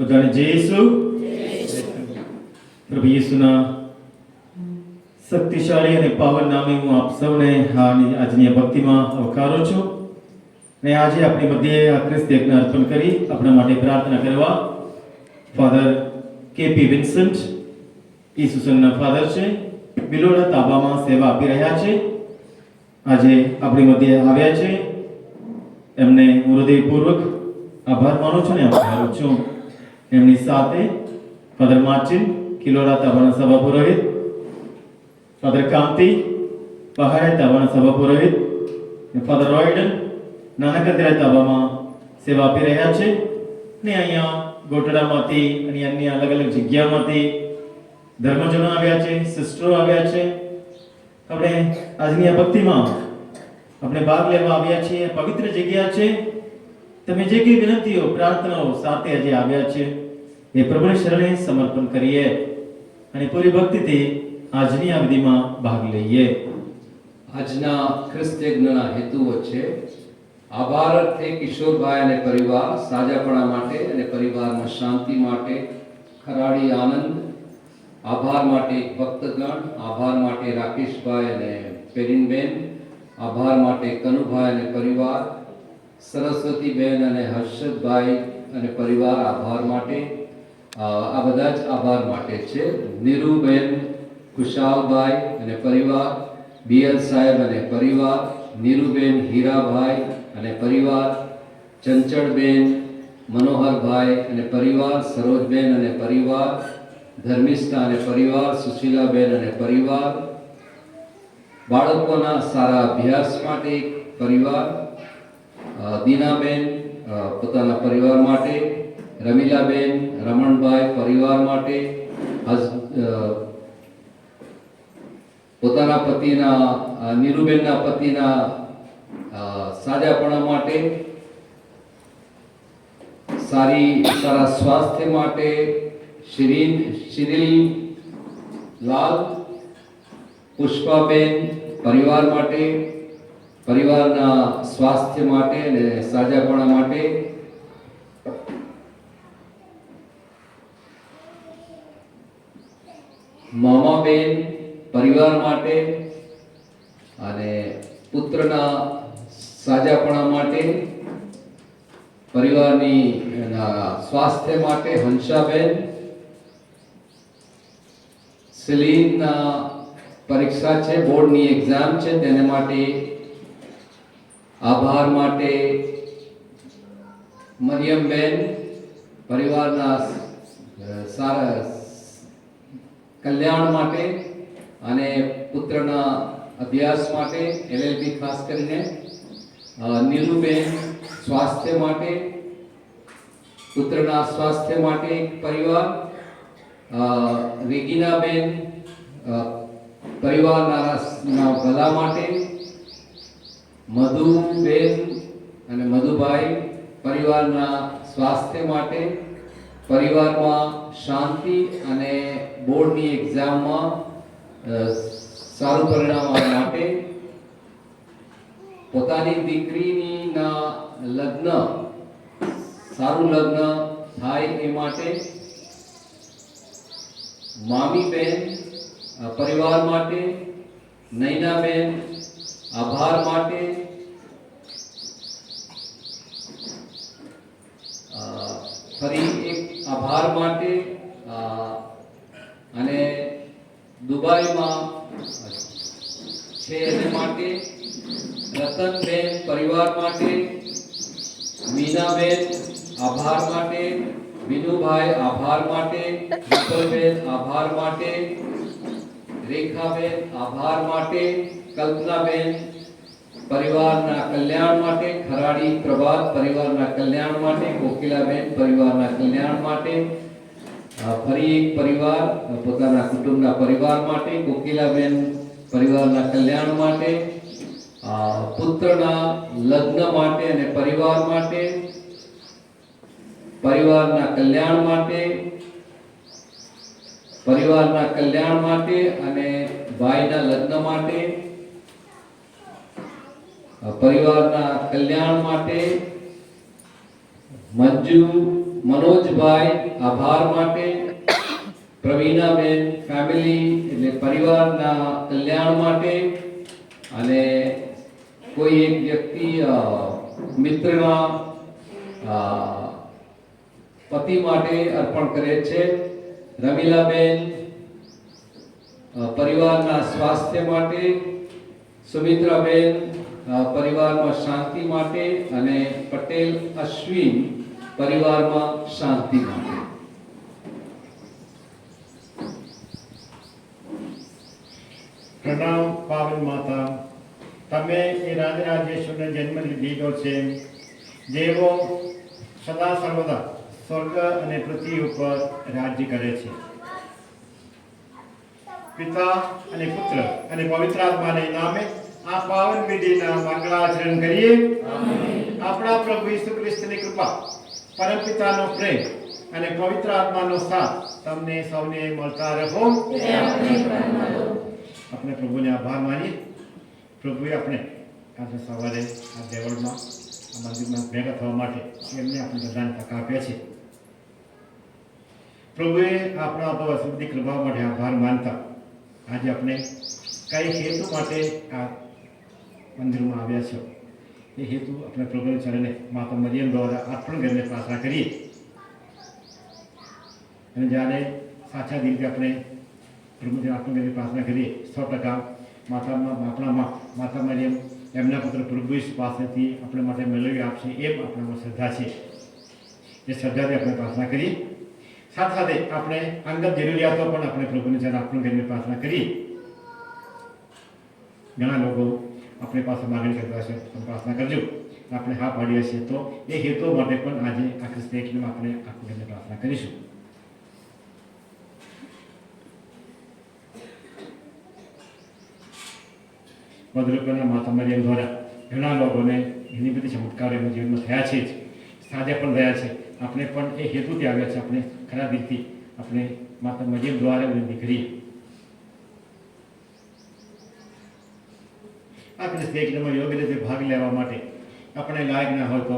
બધાને જય યેસુ. પ્રભુ યેસુના શક્તિશાળી અને પાવન નામે હું આપ સૌને આજની આ ભક્તિમાં આવકારું છું. અને આજે આપણી મધ્યે આ ખ્રિસ્તી યજ્ઞ અર્પણ કરી આપણા માટે પ્રાર્થના કરવા ફાધર કેપી વિન્સન્ટ ઈસુસનના ફાધર છે, બિલોડા તાબામાં સેવા આપી રહ્યા છે. આજે આપણી મધ્યે આવ્યા છે. એમને હું હૃદયપૂર્વક આભાર માનું છું ને આભારું છું. એમની સાથે ફાધર માર્ટિન કિલોડા તાબાના સભા પુરોહિત, ફાધર કાંતિ પહાડે તાબાના સભા પુરોહિત, ફાધર રોયડન નાનકદરા તાબામાં સેવા આપી રહ્યા છે. ને અહીંયા ગોટડામાંથી અને અન્ય અલગ અલગ જગ્યામાંથી ધર્મજનો આવ્યા છે, સિસ્ટરો આવ્યા છે. આપણે આજની આ ભક્તિમાં આપણે ભાગ લેવા આવ્યા છીએ. પવિત્ર જગ્યા છે. તમે જે કઈ વિનંતીઓ પ્રાર્થનાઓ સાથે આજે આવ્યા છે એ પ્રભુને શરણે સમર્પણ કરીએ અને પૂરી ભક્તિથી આજની આ વિધિમાં ભાગ લઈએ. આજના ખ્રિસ્ત યજ્ઞના હેતુઓ છે આભાર અર્થે કિશોરભાઈ અને પરિવાર સાજાપણા માટે અને પરિવારમાં શાંતિ માટે, ખરાડી આનંદ, આભાર માટે ભક્તગણ, આભાર માટે રાકેશભાઈ અને પેરીનબેન, આભાર માટે કનુભાઈ અને પરિવાર, સરસ્વતીબેન અને હર્ષદભાઈ અને પરિવાર આભાર માટે, આ બધા જ આભાર માટે છે. નીરુબેન, ખુશાલભાઈ અને પરિવાર, બીએલ સાહેબ અને પરિવાર, નીરુબેન, હીરાભાઈ અને પરિવાર, ચંચળબેન, મનોહરભાઈ અને પરિવાર, સરોજબેન અને પરિવાર, ધર્મિષ્ઠા અને પરિવાર, સુશીલાબેન અને પરિવાર, બાળકોના સારા અભ્યાસ માટે એક પરિવાર, દીનાબેન પોતાના પરિવાર માટે, રમીલાબેન, રમણભાઈ પરિવાર માટે, પોતાના પતિના નીરુબેનના પતિના સાજાપણા માટે, સારા સ્વાસ્થ્ય માટે શિરીલ લાલ, પુષ્પાબેન પરિવાર માટે, પરિવારના સ્વાસ્થ્ય માટે અને સાજાપણા માટે, મામાબેન પરિવાર માટે અને પુત્રના સાજાપણા માટે, પરિવારની સ્વાસ્થ્ય માટે હંસાબેન, સેલીનના પરીક્ષા છે, બોર્ડની એક્ઝામ છે તેને માટે આભાર માટે મરિયમબેન, પરિવારના સારા કલ્યાણ માટે અને પુત્રના અભ્યાસ માટે એલએલબી ખાસ કરીને, નીલુબેન સ્વાસ્થ્ય માટે, પુત્રના સ્વાસ્થ્ય માટે એક પરિવાર, રેગીનાબેન પરિવારના ભલા માટે, મધુબેન અને મધુભાઈ પરિવારના સ્વાસ્થ્ય માટે, પરિવારમાં શાંતિ અને બોર્ડની એક્ઝામમાં સારું પરિણામ આવવા માટે, પોતાની દીકરીના લગ્ન સારું લગ્ન થાય એ માટે, મામીબેન પરિવાર માટે, નૈનાબેન આભાર માટે, ફરી એક આભાર માટે અને દુબઈમાં છે એને માટે, રતનબેન પરિવાર માટે, મીનાબેન આભાર માટે, વિનુભાઈ આભાર માટે, વિપલબેન આભાર માટે, રેખાબેન આભાર માટે, કલ્પનાબેન પરિવારના કલ્યાણ માટે, ખરાડી પ્રભાત પરિવારના કલ્યાણ માટે, કોકિલાબેન પરિવારના કલ્યાણ માટે, ફરી એક પરિવાર પોતાના કુટુંબના પરિવાર માટે, કોકિલાબેન પરિવારના કલ્યાણ માટે, પુત્રના લગ્ન માટે અને પરિવાર માટે, પરિવારના કલ્યાણ માટે, પરિવારના કલ્યાણ માટે અને ભાઈના લગ્ન માટે, પરિવારના કલ્યાણ માટે, મંજુ મનોજભાઈ આભાર માટે, પ્રવીણાબેન ફેમિલી એટલે પરિવારના કલ્યાણ માટે, અને કોઈ એક વ્યક્તિ મિત્રના પતિ માટે અર્પણ કરે છે. રમીલાબેન પરિવારના સ્વાસ્થ્ય માટે, સુમિત્રાબેન પરિવારમાં શાંતિ માટે, અને પટેલ અશ્વિન પરિવારમાં શાંતિ માટે. પ્રણામ પાવન માતા, તમે એ રાજરાજેશ્વરને જન્મ લીધો છે, જેવો સદા સર્વદા સ્વર્ગ અને પૃથ્વી ઉપર રાજ્ય કરે છે. પિતા અને પુત્ર અને પવિત્ર આત્માને નામે આ પાવન વિધિના મંગળાચરણ કરીએ. આપણા પ્રભુ ઈસુ ખ્રિસ્તની કૃપા, પરમ પિતાનો પ્રેમ અને પવિત્ર આત્માનો સાથ તમને સૌને મળતા રહો. આપણે પ્રભુને આભાર માનીએ. પ્રભુએ આપણે આજે સવારે આ દેવળમાં આ મંદિરમાં ભેગા થવા માટે એમને આપણે બધાને તક આપ્યા છે. પ્રભુએ આપણા પર અસુદ્ધિ કૃપા માટે આભાર માનતા આજે આપણે કઈ હેતુ માટે આ મંદિરમાં આવ્યા છો એ હેતુ આપણે પ્રભુને ચરણે માતા મરિયમ દ્વારા અર્પણ કરીને પ્રાર્થના કરીએ. અને જ્યારે સાચા દિલથી આપણે પ્રભુને અર્પણ કરીને પ્રાર્થના કરીએ 100% આપણા માતા મરિયમ એમના પુત્ર પ્રભુ ઈસુ પાસેથી આપણે માટે મેળવી આપશે એમ આપણામાં શ્રદ્ધા છે. એ શ્રદ્ધાથી આપણે પ્રાર્થના કરીએ. સાથે સાથે આપણે અંગત જરૂરિયાતો પણ આપણે પ્રભુને જ્યારે અર્પણ કરીને પ્રાર્થના કરીએ. ઘણા લોકો આપણી પાસે માગણી કરતા છે, પ્રાર્થના કરજો. આપણે હા પાડીએ છીએ તો એ હેતુ માટે પણ આજે આ ખ્રિસ્તી આપણે અર્પણ કરીને પ્રાર્થના કરીશું. મધુરૂપના માતા મરિયમ દ્વારા ઘણા લોકોને ઘણી બધી ચમત્કારો એમના જીવનમાં થયા છે, સાજા પણ રહ્યા છે. આપણે પણ એ હેતુથી આવ્યા છે. આપણે ખરા દિલથી આપણે માતા મરિયમ દ્વારા વિનંતી કરીએ. આ ખ્રિસ્તી યોગ્ય રીતે ભાગ લેવા માટે આપણે લાયક ના હોય તો,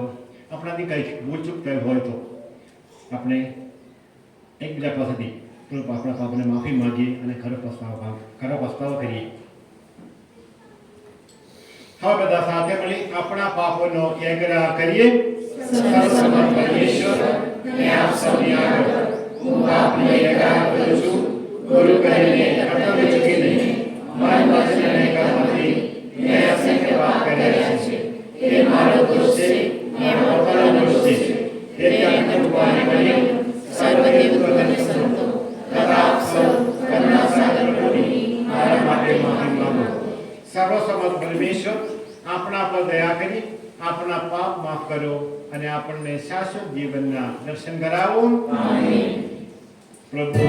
આપણાથી કંઈક ભૂલચૂક થઈ હોય તો આપણે એકબીજા પાસેથી આપણા પાપને માફી માંગીએ અને ખરો પસ્તાવો કરીએ. હવે બધા સાથે મળી આપણા પાપોનો એગરા કરીએ. સર્વસમર્થ પરમેશ્વર, મેં આપ સૌની આગળ હું પાપનો એગરા કરું છું. ગુરુ કરીને કર્તવ્ય ચૂકી નહીં, મન વચન અને કર્મથી મેં અસંખ્ય પાપ કર્યા છે. એ મારો દોષ છે, એ પોતાનો દોષ છે. તેથી અનંત કૃપાની મરિયમ, સર્વદેવતો અને સંતો તથા આપ સૌ કરુણા સાગર પ્રભુની મારા માટે માફી માંગો. સર્વસમર્થ પરમેશ્વર, આપણા પર દયા કરી આપણા પાપ માફ કરો અને આપણને શાશ્વત જીવનના દર્શન કરાવો. આમીન. પ્રભુ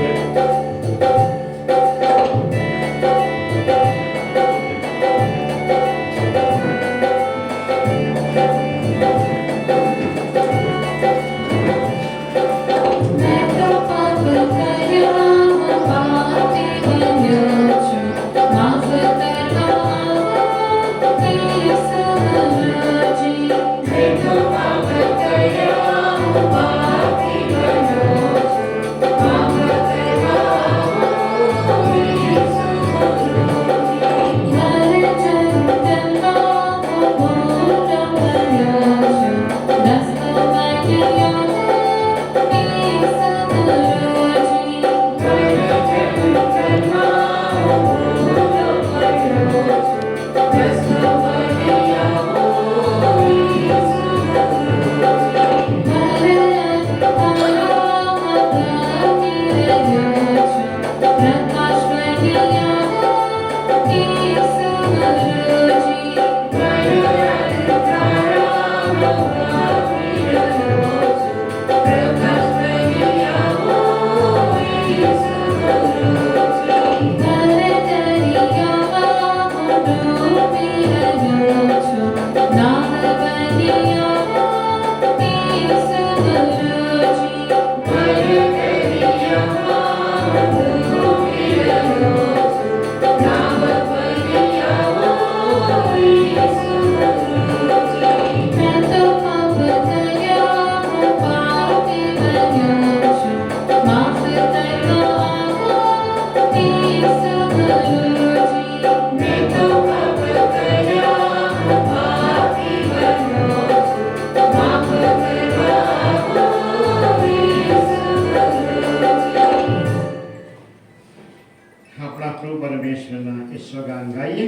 પરમેશ્વરના ઈશ્વરગાન ગાઈએ.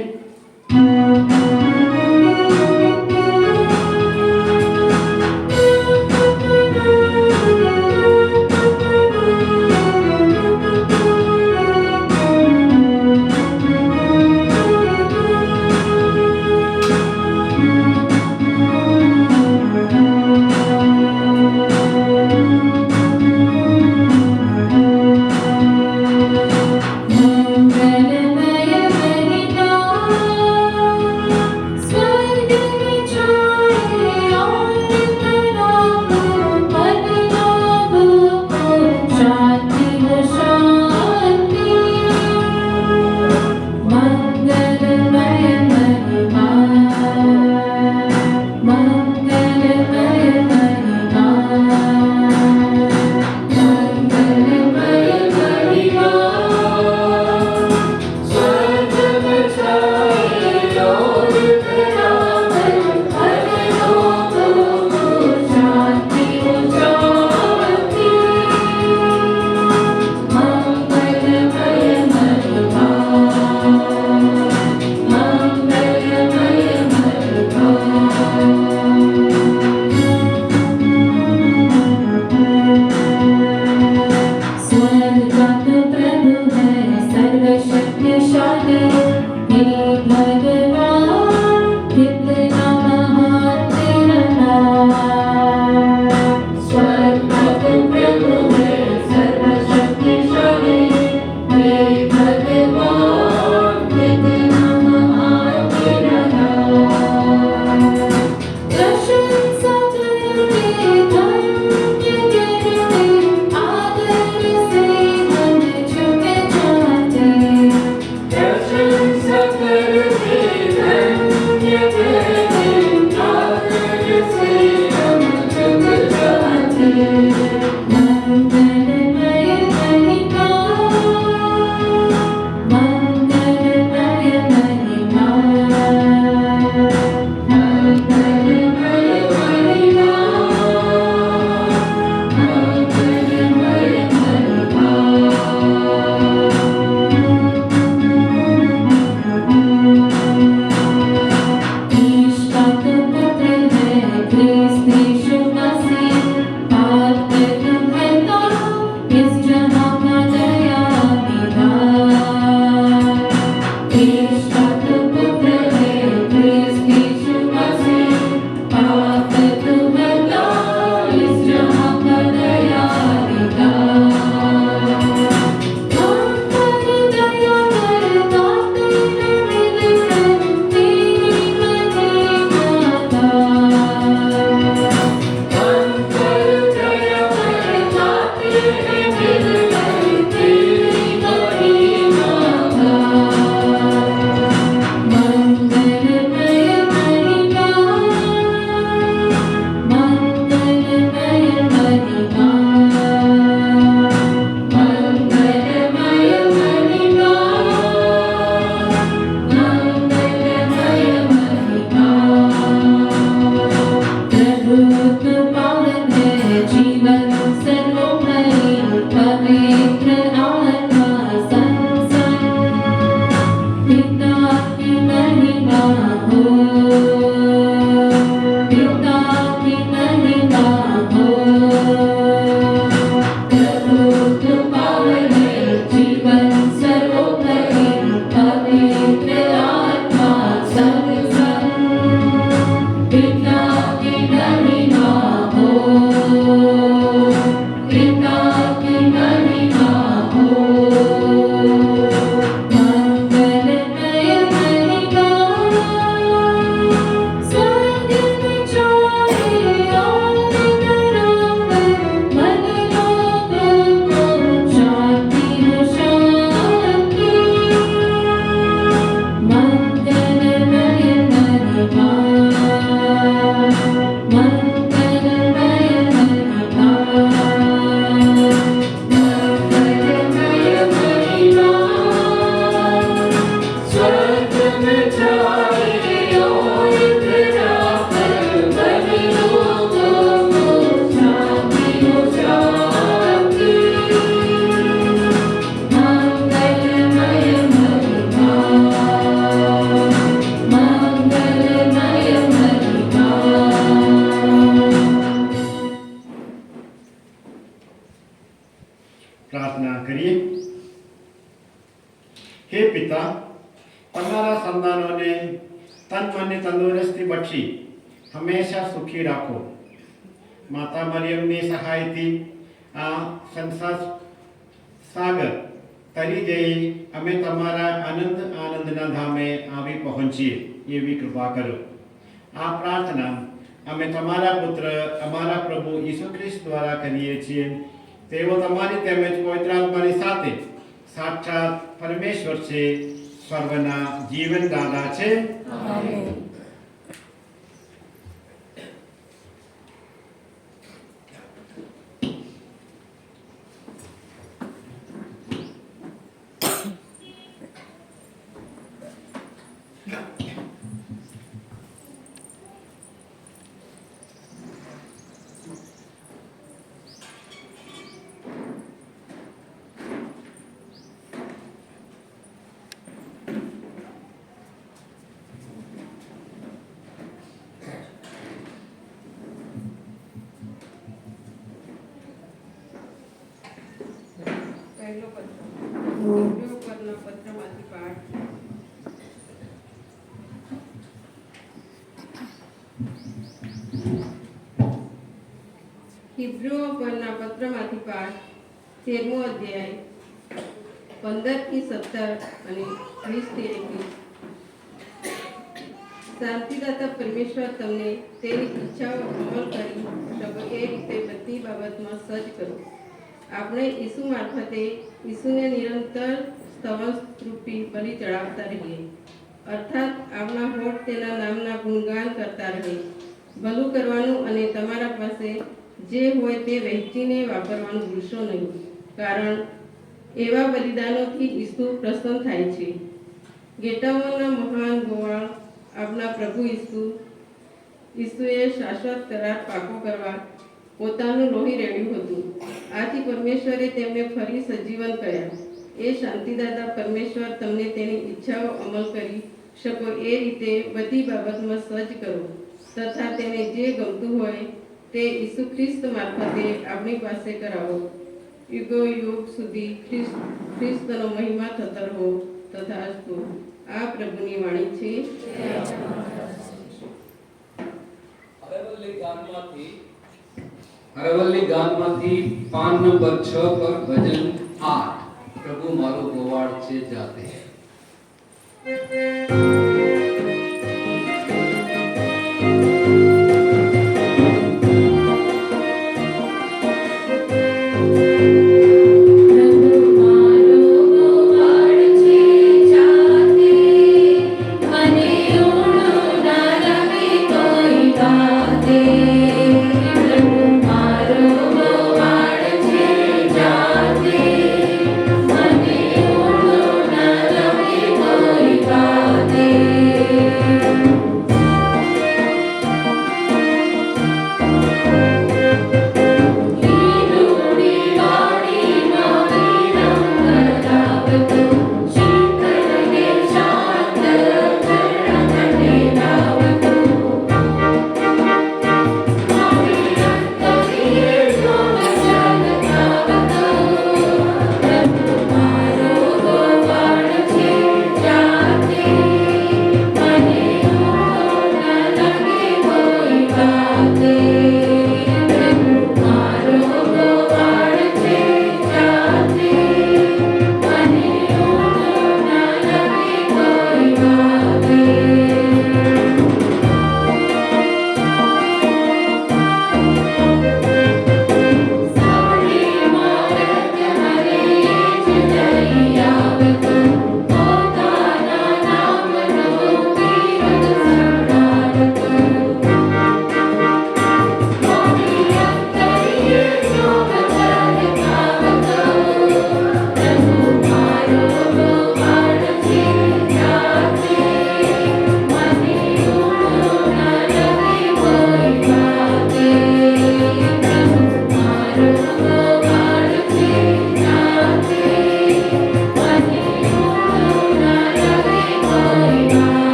Cristo, Yeshua, Masihi, Aat, Betul, Hai, Tor, પ્રાર્થના કરીએ. હે પિતા, તમારા સંતાનોને તન મનની તંદુરસ્તી બક્ષી હંમેશા સુખી રાખો. માતા મરિયમની સહાયથી આ સંસાર સાગર તરી જઈ અમે તમારા આનંદના ધામે આવી પહોંચીએ એવી કૃપા કરો. આ પ્રાર્થના અમે તમારા પુત્ર અમારા પ્રભુ ઈસુ ખ્રિસ્ત દ્વારા કરીએ છીએ. તેઓ તમારી તેમજ પવિત્ર આત્માની સાથે સાક્ષાત પરમેશ્વર છે, સર્વના જીવનદાતા છે. પહેલો પત્ર પરના પત્રમાંથી પાઠ. હિબ્રુઓ પરના પત્રમાંથી પાઠ 13મો અધ્યાય 15 થી 17 અને 20 થી 21. શાંતિદાતા પરમેશ્વર તમને તેની ઈચ્છાઓ અમલ કરી શકો એ રીતે બધી બાબતમાં સજ્જ કરો. આપણે ઈસુ મારફતે ઈસુને નિરંતર સ્તવનરૂપી બલિ ચડાવતા રહીએ, અર્થાત આપણા હોઠ તેના નામના ગુણગાન કરતા રહે. ભલું કરવાનું અને તમારા પાસે જે હોય તે વહેંચીને વાપરવાનું ભૂલશો નહીં, કારણ એવા બલિદાનોથી ઈસુ પ્રસન્ન થાય છે. ગેટાઓના મહાન ગોવાળ આપણા પ્રભુ ઈસુએ શાશ્વત કરાર પાકો કરવા પોતાનું લોહી રેડ્યું હતું. આથી પરમેશ્વરે તેમને ફરી સજીવન કર્યા. એ શાંતિદાતા પરમેશ્વર તમને તેની ઈચ્છાઓ અમલ કરી શકો એ રીતે બધી બાબતમાં સજ્જ કરો, તથા તેને જે ગમતું હોય તે ઈસુ ખ્રિસ્ત મારફતે આપણી પાસે કરાવો. યુગો યુગ સુધી ખ્રિસ્તનો મહિમા થતો રહો. તથાસ્તુ. આ પ્રભુની વાણી છે. અરવલ્લી ગામમાંથી પાન નંબર 6 પર ભજન 8. પ્રભુ મારો ગોવાળ છે જાતે. Amen.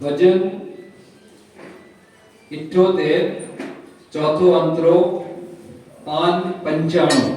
ભજન 78 ચોથો અંતરો પાન 95.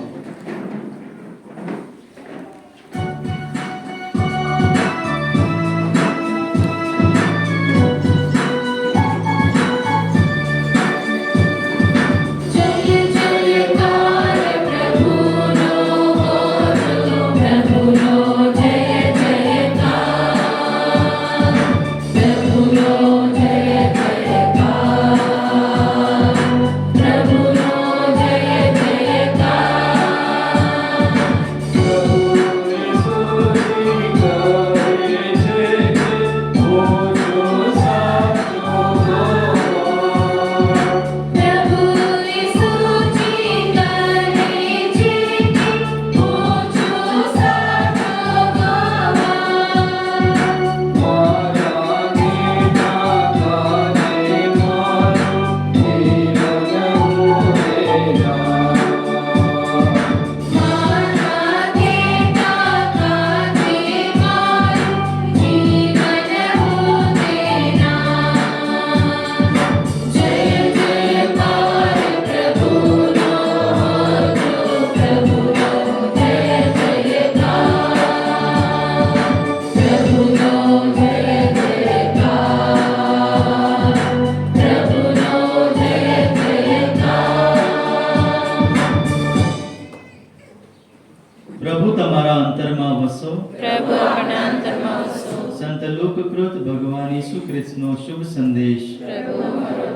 પ્રભુ તમારા અંતરમાં વસો. પ્રભુ આપણા અંતરમાં વસો. સંત લોકકૃત ભગવાન ઈસુ ખ્રિસ્તનો શુભ સંદેશ. પ્રભુ અમારો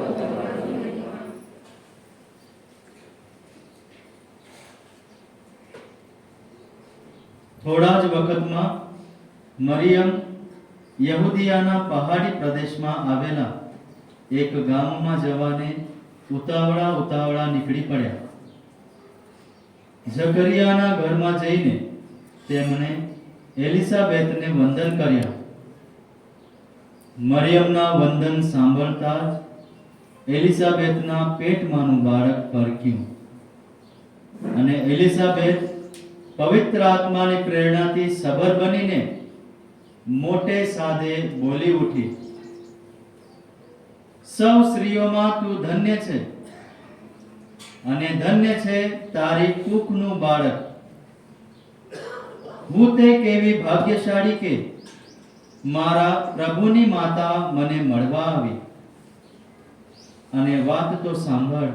થોડા જ વખતમાં મરિયમ યહૂદિયાના પહાડી પ્રદેશમાં આવેલા એક ગામમાં જવાને ઉતાવળા નીકળી પડ્યા. ઝકરિયાના ઘરમાં જઈને તેમણે એલિસાબેતને વંદન કર્યા. મરિયમના વંદન સાંભળતા જ એલિસાબેતના પેટમાંનું બાળક પરક્યું અને એલિસાબેત પવિત્ર આત્માની પ્રેરણાથી સબર બનીને મોટે સાદે બોલી ઉઠી, સૌ સ્ત્રીઓમાં તું ધન્ય છે અને ધન્ય છે તારી કુખનું બાળક. હું તે કેવી ભાગ્યશાળી કે મારા પ્રભુની માતા મને મળવા આવી. અને વાત તો સાંભળ,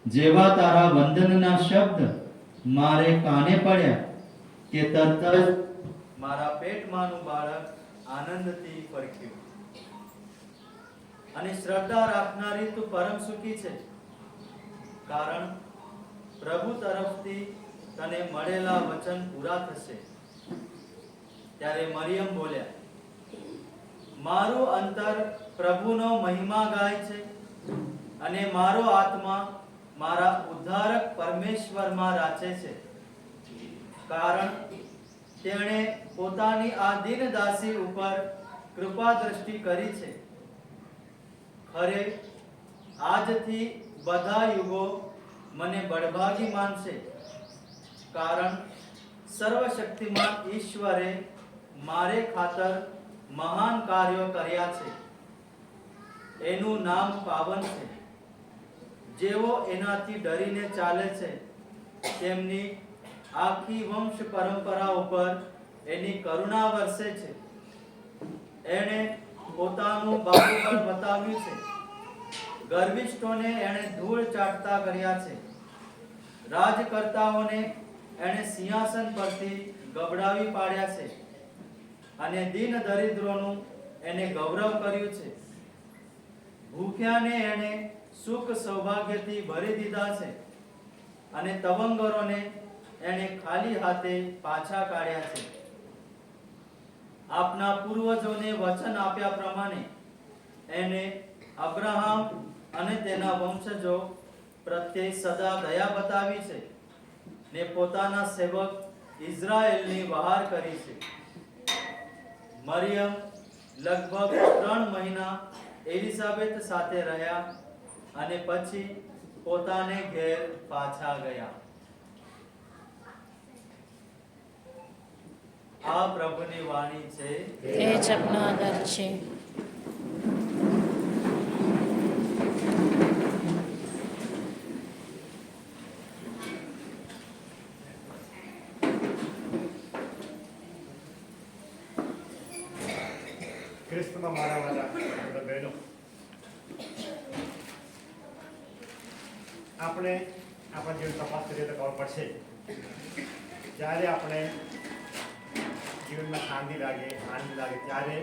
જેવા તારા વંદનના શબ્દ મારે કાને પડ્યા કે તરત જ મારા પેટમાંનું બાળક આનંદથી ફરક્યું. અને શ્રદ્ધા રાખનારી તું પરમ સુખી છે, કારણ પ્રભુ તરફથી તને મળેલા વચન પૂરા થશે. ત્યારે મરિયમ બોલ્યા, મારું અંતર પ્રભુનો મહિમા ગાય છે અને મારો આત્મા મારા ઉદ્ધારક પરમેશ્વરમાં રાચે છે, કારણ તેણે પોતાની આ દીન દાસી ઉપર કૃપા દ્રષ્ટિ કરી છે. ખરે આજથી બધા યુગો મને બળભાગી માનશે, કારણ સર્વશક્તિમાન ઈશ્વરે મારે ખાતર મહાન કાર્યો કર્યા છે. એનું નામ પાવન છે. જેઓ એનાથી ડરીને ચાલે છે તેમની આખી વંશ પરંપરા ઉપર એની કરુણા વરસે છે. એણે પોતાનું બાહુબળ બતાવ્યું છે. ગર્વિષ્ઠોને એણે ધૂળ ચાટતા કર્યા છે. રાજકર્તાઓને એણે સિંહાસન પરથી ગબડાવી પાડ્યા છે અને દીન દરિદ્રોનું એને ગૌરવ કર્યું છે. ભૂખ્યાને એણે સુખ સૌભાગ્યથી ભરી દીધા છે અને તવંગરોને એણે ખાલી હાથે પાછા કાઢ્યા છે. આપના પૂર્વજોને વચન આપ્યા પ્રમાણે એને અબ્રાહમ અને તેના વંશજો પ્રત્યે સદા દયા બતાવી છે ને પોતાના સેવક ઇઝરાયેલની વહાર કરી છે. મરિયમ લગભગ 3 મહિના એલિસાબેત સાથે રહ્યા અને પછી પોતાને ઘેર પાછા ગયા. આ પ્રભુની વાણી છે. તે જ આપનો આધાર છે. ખ્રિસ્તમાં મારા વાલા બહેનો, આપણે આપણા જીવન તપાસ કરીએ તો ખબર પડશે, જ્યારે આપણે જીવનમાં શાંતિ લાગે, આનંદ લાગે, ત્યારે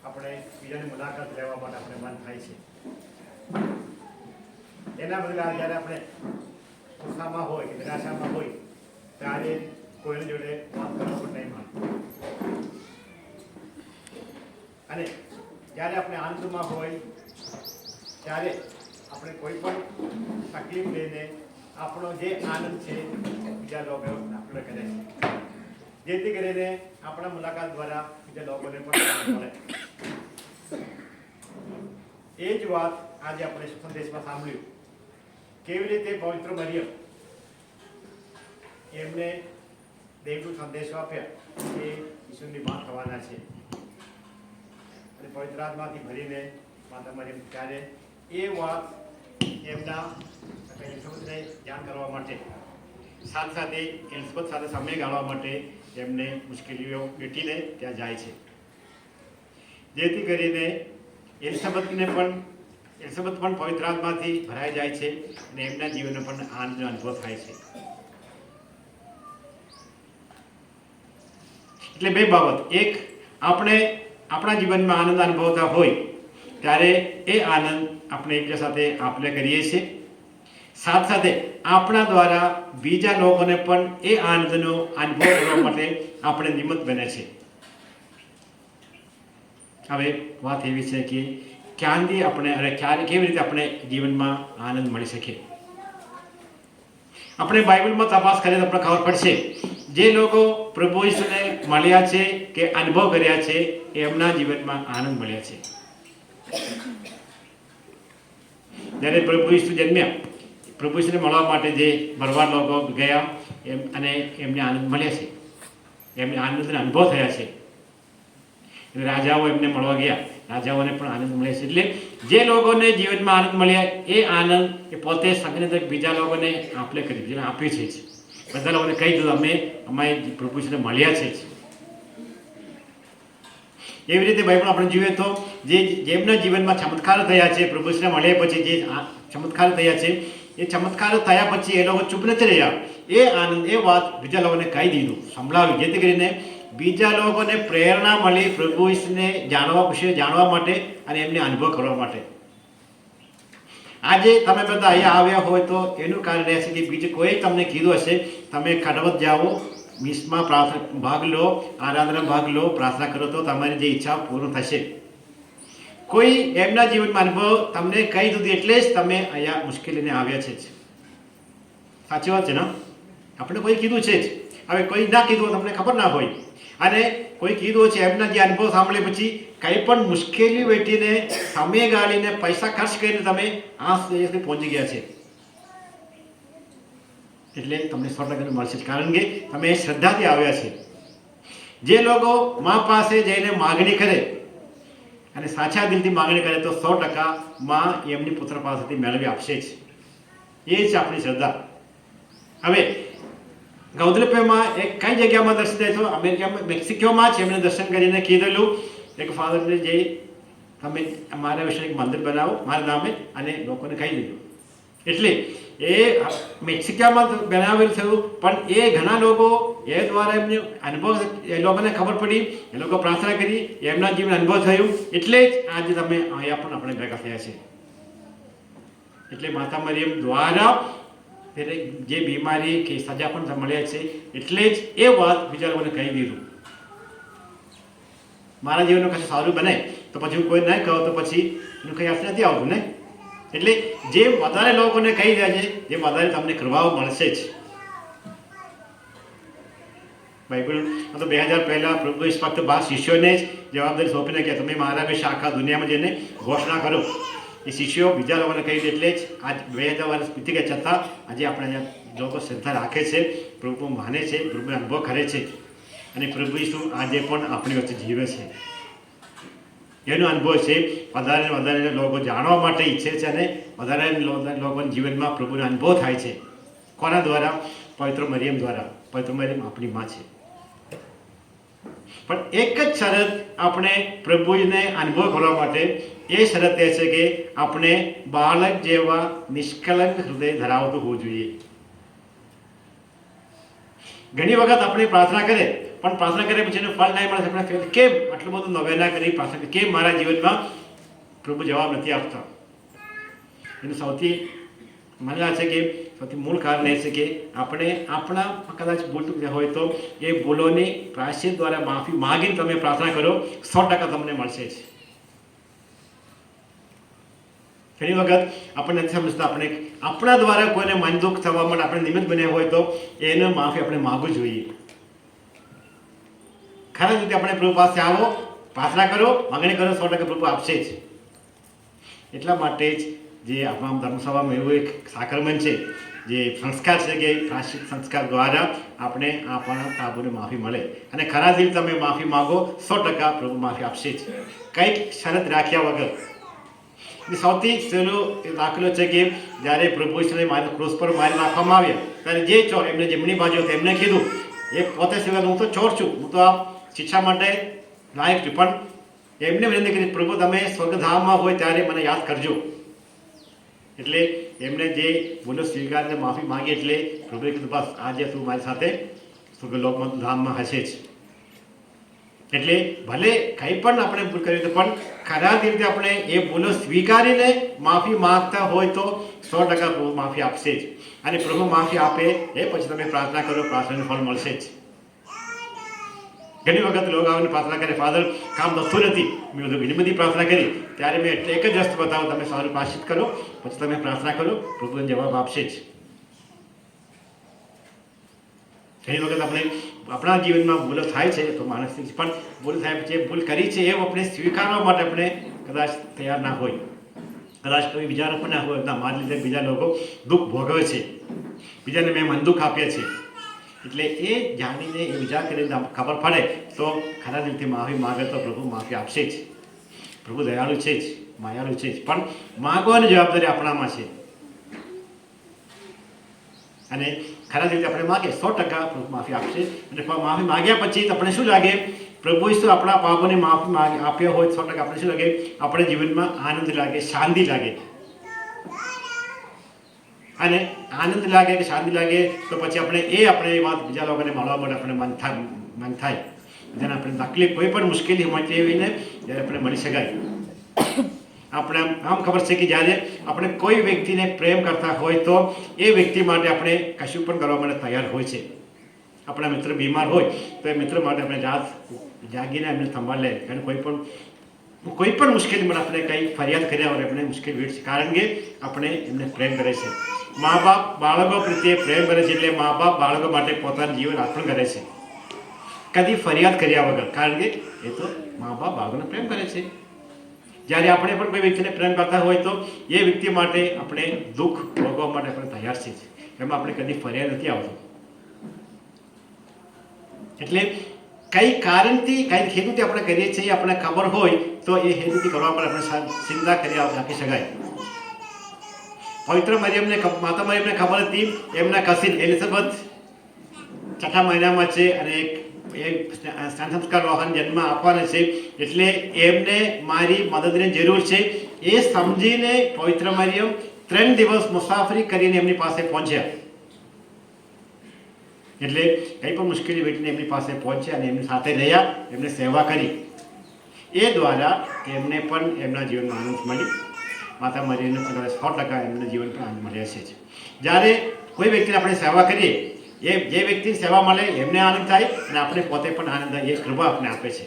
આપણે બીજાની મુલાકાત લેવા માટે આપણે મન થાય છે. એના બદલે જ્યારે આપણે ગુસ્સામાં હોય કે નિરાશામાં હોય ત્યારે કોઈની જોડે વાત કરવા પણ નહીં માનતું. અને જ્યારે આપણે આનંદમાં હોય ત્યારે આપણે કોઈ પણ તકલીફ લઈને આપણો જે આનંદ છે બીજા લોકો આપણે કરે છે, જેથી કરીને આપણા મુલાકાત દ્વારા બીજા લોકોને પણ આનંદ મળે. એ જ વાત આજે આપણે સંદેશમાં સાંભળ્યું, કેવી રીતે પવિત્ર મરિયમ એમને દેવનું સંદેશો આપ્યા કે ઈશ્વરની વાત થવાના છે, અને પવિત્ર આત્માથી ભરીને માતા મરિયમ ત્યારે એ વાત એમના એલિઝાબેથને ધ્યાન કરવા માટે, સાથે સાથે એલિઝાબેથ સાથે સમય ગાળવા માટે એમને મુશ્કેલીઓ વેઠીને ત્યાં જાય છે, જેથી કરીને એલિઝાબેથ પણ પવિત્ર આત્માથી ભરાઈ જાય છે અને એમના જીવનનો પણ આનંદનો અનુભવ થાય છે. એટલે બે બાબત, એક આપણે આપણા જીવનમાં આનંદ અનુભવતા હોય ત્યારે એ આનંદ આપણે એકબીજા સાથે આપણે કરીએ છીએ, સાથે સાથે આપણા દ્વારા બીજા લોકોને પણ એ આનંદનો અનુભવ કરવા માટે આપણે નિમિત્ત બને છે. હવે વાત એવી છે કે ક્યાંથી આપણે કેવી રીતે આપણે જીવનમાં આનંદ મળી શકે. આપણે બાઇબલમાં તપાસ કરીએ તો આપણે ખબર પડશે, જે લોકો પ્રભુ ઈસુને મળ્યા છે કે અનુભવ કર્યા છે એમના જીવનમાં આનંદ મળ્યા છે. જ્યારે પ્રભુ ઈસુ જન્મ્યા, પ્રભુ ઈસુને મળવા માટે જે ભરવાડ લોકો ગયા અને એમને આનંદ મળ્યા છે, એમને આનંદના અનુભવ થયા છે. રાજાઓ એમને મળવા ગયા, રાજાઓને પણ આનંદ મળે છે. એટલે જે લોકોને જીવનમાં આનંદ મળ્યા એ આનંદ એ પોતે સંગ્રહ બીજા લોકોને આપણે કરી દીધું, આપ્યું છે. બધા લોકોને કહી દીધું અમે પ્રભુ ઈસુને મળ્યા છે. એવી રીતે બાઇબલ આપણે જોઈએ તો જેમના જીવનમાં ચમત્કાર થયા છે, પ્રભુ ઈસુને મળ્યા પછી જે ચમત્કાર થયા છે, એ ચમત્કાર થયા પછી એ લોકો ચૂપ નથી રહ્યા. એ આનંદ, એ વાત બીજા લોકોને કહી દીધું, સંભળાવ્યું, જેથી કરીને બીજા લોકોને પ્રેરણા મળી પ્રભુ ઈસુને જાણવા માટે અને એમને અનુભવ કરવા માટે. આજે તમે બધા અહીંયા આવ્યા હોય તો એનું કારણ રહેશે કે બીજું કોઈ તમને કીધું હશે તમે ખડવત જાઓ, મિસમાં પ્રાર્થના ભાગ લો, આરાધના ભાગ લો, પ્રાર્થના કરો તો તમારી જે ઈચ્છા પૂર્ણ થશે. કોઈ એમના જીવનમાં અનુભવ તમને કહી દીધું એટલે જ તમે અહીંયા મુશ્કેલીને આવ્યા છે. સાચી વાત છે ને? આપણે કોઈ કીધું છે જ. હવે કોઈ ના કીધું તમને ખબર ના હોય, અને કોઈ કીધું છે એમના જે અનુભવ સાંભળે પછી કંઈ પણ મુશ્કેલી વેઠીને સમય ગાળીને પૈસા ખર્ચ કરીને તમે આ સુધી પહોંચી ગયા છે, એટલે તમને 100% મળશે, કારણ કે તમે શ્રદ્ધાથી આવ્યા છે. જે લોકો મા પાસે જઈને માગણી કરે અને સાચા દિલથી માગણી કરે તો 100% માં એમની પુત્ર પાસેથી મેળવી આપશે જ. એ જ આપણી શ્રદ્ધા. હવે ગૌદલપેમાં એક કઈ જગ્યામાં દર્શન થાય તો અમેરિકામાં, મેક્સિકોમાં જ એમને દર્શન કરીને કીધેલું એક ફાધરને જે તમે મારા વિશે એક મંદિર બનાવો મારા નામે, અને લોકોને કહી દીધું. એટલે એ મેક્સિકોમાં બનાવેલ થયું, પણ એ ઘણા લોકો એ દ્વારા એમને અનુભવ, એ લોકોને ખબર પડી, એ લોકો પ્રાર્થના કરી, એમના જીવન અનુભવ થયું, એટલે જ આજે તમે અહીંયા પણ આપણે ભેગા થયા છે. એટલે માતા મરિયમ દ્વારા જે બીમારી કે સજા પણ મળ્યા છે, એટલે જ એ વાત બીજા લોકોને કહી દીધું. મારા જીવનનું કશું સારું બને તો પછી હું કોઈ નહીં કહું તો પછી એનું કંઈ અર્થ નથી આવતું ને. એટલે જે વધારે લોકોને કહી દે છે, જે વધારે તમને કરવાઓ મળશે જ. બાઇબલમાં તો 2000 પહેલાં પ્રભુ ઈસુ ફક્ત 12 શિષ્યોને જ જવાબદારી સોંપીને કે તમે મારા વિશે આખા દુનિયામાં જઈને ઘોષણા કરો. એ શિષ્યો બીજા લોકોને કહી દે, એટલે જ આજ 2000 વર્ષ વીતી ગયા છતાં આજે આપણે અહીંયા લોકો શ્રદ્ધા રાખે છે, પ્રભુ માને છે, પ્રભુનો અનુભવ કરે છે, અને પ્રભુ ઈસુ આજે પણ આપણી વચ્ચે જીવે છે. એનો અનુભવ છે. વધારે લોકો જાણવા માટે ઈચ્છે છે, અને વધારે લોકોના જીવનમાં પ્રભુનો અનુભવ થાય છે. કોના દ્વારા? પવિત્ર મરિયમ દ્વારા. પવિત્ર મરિયમ આપણી માં છે. પણ એક જ શરત આપણે પ્રભુને અનુભવ કરવા માટે, એ શરત એ છે કે આપણે બાળક જેવા નિષ્કલંક હૃદય ધરાવતું હોવું જોઈએ. ઘણી વખત આપણે પ્રાર્થના કરે, પણ પ્રાર્થના કર્યા પછી એનું ફળ નહીં મળે. આપણે કેમ આટલું બધું નવેના કરી પ્રાર્થના, કેમ મારા જીવનમાં પ્રભુ જવાબ નથી આપતા? એનું સૌથી મને લાગે છે કે સૌથી મૂળ કારણ એ છે કે આપણે આપણા કદાચ ભૂલ હોય તો એ ભૂલોની પ્રાયશ્ચિત દ્વારા માફી માગીને તમે પ્રાર્થના કરો, 100% તમને મળશે જ. ઘણી વખત આપણે નથી સમજતા, આપણે આપણા દ્વારા કોઈને મન દુઃખ થવા માટે આપણે નિમિત્ત બન્યા હોય તો એને માફી આપણે માગવું જોઈએ. ખરા રીતે આપણે પ્રભુ પાસે આવો, પ્રાર્થના કરો, માંગણી કરો, 100% પ્રભુ આપશે જ. એટલા માટે જ જે આપણા ધર્મસભામાં એવું એક સાકરમન છે, જે સંસ્કાર છે કે પ્રાયશ્ચિત સંસ્કાર દ્વારા આપણે આપણા પાપોને માફી મળે. અને ખરા દિલ તમે માફી માગો, 100% પ્રભુ માફી આપશે જ, કંઈક શરત રાખ્યા વગર. સૌથી સહેલો દાખલો છે કે જ્યારે પ્રભુ ઈસુને ક્રોસ પર મારી નાખવામાં આવ્યા, ત્યારે જે ચોર એમને જમણી બાજુ હતો એમને કીધું, એ પોતે સ્વીકાર, હું તો ચોર છું, હું તો આ શિક્ષા માટે લાયક છું, પણ એમને વિનંતી કરી, પ્રભુ તમે સ્વર્ગધામમાં હોય ત્યારે મને યાદ કરજો. એટલે એમને જે બોલો સ્વીકારને માફી માંગી, એટલે પ્રભુએ કીધું બસ આજે તું મારી સાથે સ્વર્ગલોકમાં ધામમાં હશે જ. એટલે ભલે કંઈ પણ આપણે ભૂલ કરી તો પણ ખરા રીતે આપણે એ ભૂલો સ્વીકારીને માફી માંગતા હોય તો 100% પ્રભુ માફી આપશે જ. અને પ્રભુ માફી આપે એ પછી તમે પ્રાર્થના કરો, પ્રાર્થનાનું ફળ મળશે જ. ઘણી વખત લોકો આવીને પ્રાર્થના કરે, ફાધર કામ થતું નથી, મેં ઘણી બધી પ્રાર્થના કરી, ત્યારે મેં એક જ રસ્તો બતાવો, તમે સારું પ્રાયશ્ચિત કરો, પછી તમે પ્રાર્થના કરો, પ્રભુને જવાબ આપશે જ. ઘણી વખત આપણે આપણા જીવનમાં ભૂલો થાય છે, તો માણસની પણ ભૂલ થાય, જે ભૂલ કરી છે એ આપણે સ્વીકારવા માટે આપણે કદાચ તૈયાર ના હોય, કદાચ કોઈ બીજા પણ ના હોય, મારા લીધે બીજા લોકો દુઃખ ભોગવે છે, બીજાને મેં મન દુઃખ આપ્યા છે. એટલે એ જાણીને એ વિચાર કરીને ખબર પડે તો ખરા રીતે માફી માગે તો પ્રભુ માફી આપશે જ. પ્રભુ દયાળુ છે જ, માયાળુ છે જ, પણ માગવાની જવાબદારી આપણામાં છે. અને ખરા રીતે આપણે માગીએ, 100% પ્રભુ માફી આપશે. અને માફી માગ્યા પછી આપણે શું લાગે? પ્રભુ ઈસુ આપણા પાપોને માફી આપ્યો હોય 100%, આપણે શું લાગે? આપણે જીવનમાં આનંદ લાગે, શાંતિ લાગે. અને આનંદ લાગે કે શાંતિ લાગે તો પછી આપણે એ વાત બીજા લોકોને મળવા માટે આપણે મન થાય. જેને આપણે તકલીફ, કોઈ પણ મુશ્કેલી હોય તેવીને જ્યારે આપણે મળી શકાય. આપણે આમ ખબર છે કે જ્યારે આપણે કોઈ વ્યક્તિને પ્રેમ કરતા હોય તો એ વ્યક્તિ માટે આપણે કશું પણ કરવા માટે તૈયાર હોય છે. આપણા મિત્ર બીમાર હોય તો એ મિત્ર માટે આપણે જાગીને એમને સંભાળ લે. અને કોઈ પણ મુશ્કેલી માટે આપણે કંઈ ફરિયાદ કર્યા હોય આપણે મુશ્કેલી વેઠ છે, કારણ કે આપણે એમને પ્રેમ કરે છે. મા બાપ બાળકો પ્રત્યે પ્રેમ કરે છે, એટલે મા બાપ બાળકો માટે પોતાનું જીવન અર્પણ કરે છે, કદી ફરિયાદ કર્યા વગર, કારણ કે એ તો મા બાપ બાળકોને પ્રેમ કરે છે. જ્યારે આપણે પણ કોઈ વ્યક્તિને પ્રેમ કરતા હોય તો એ વ્યક્તિ માટે આપણે દુઃખ ભોગવવા માટે આપણે તૈયાર છીએ, એમાં આપણે કદી ફરિયાદ નથી આવતો. એટલે કઈ કારણથી, કઈ હેતુથી આપણે કરીએ છીએ આપણે ખબર હોય તો એ હેતુથી કરવા માટે આપણે ચિંતા કરી રાખી શકાય. પવિત્ર મરિયમને, માતા મરિયમને ખબર હતી એમના કસીન એલિઝાબેથ 6 મહિનામાં છે અને એક સ્નાન સંસ્કાર રોહન જન્મ આપવાના છે, એટલે એમને મારી મદદની જરૂર છે. એ સમજીને પવિત્ર મરિયમ 3 દિવસ મુસાફરી કરીને એમની પાસે પહોંચ્યા. એટલે કંઈ પણ મુશ્કેલી વેઠીને એમની પાસે પહોંચ્યા અને એમની સાથે રહ્યા, એમને સેવા કરી. એ દ્વારા એમને પણ એમના જીવનમાં આનંદ મળી. માતા મરિયમને પણ 100% એમના જીવન પણ આનંદ મળ્યા છે. જ્યારે કોઈ વ્યક્તિને આપણે સેવા કરીએ, એ જે વ્યક્તિની સેવા મળે એમને આનંદ થાય અને આપણે પોતે પણ આનંદ થાય, એ કૃપા આપણે આપે છે.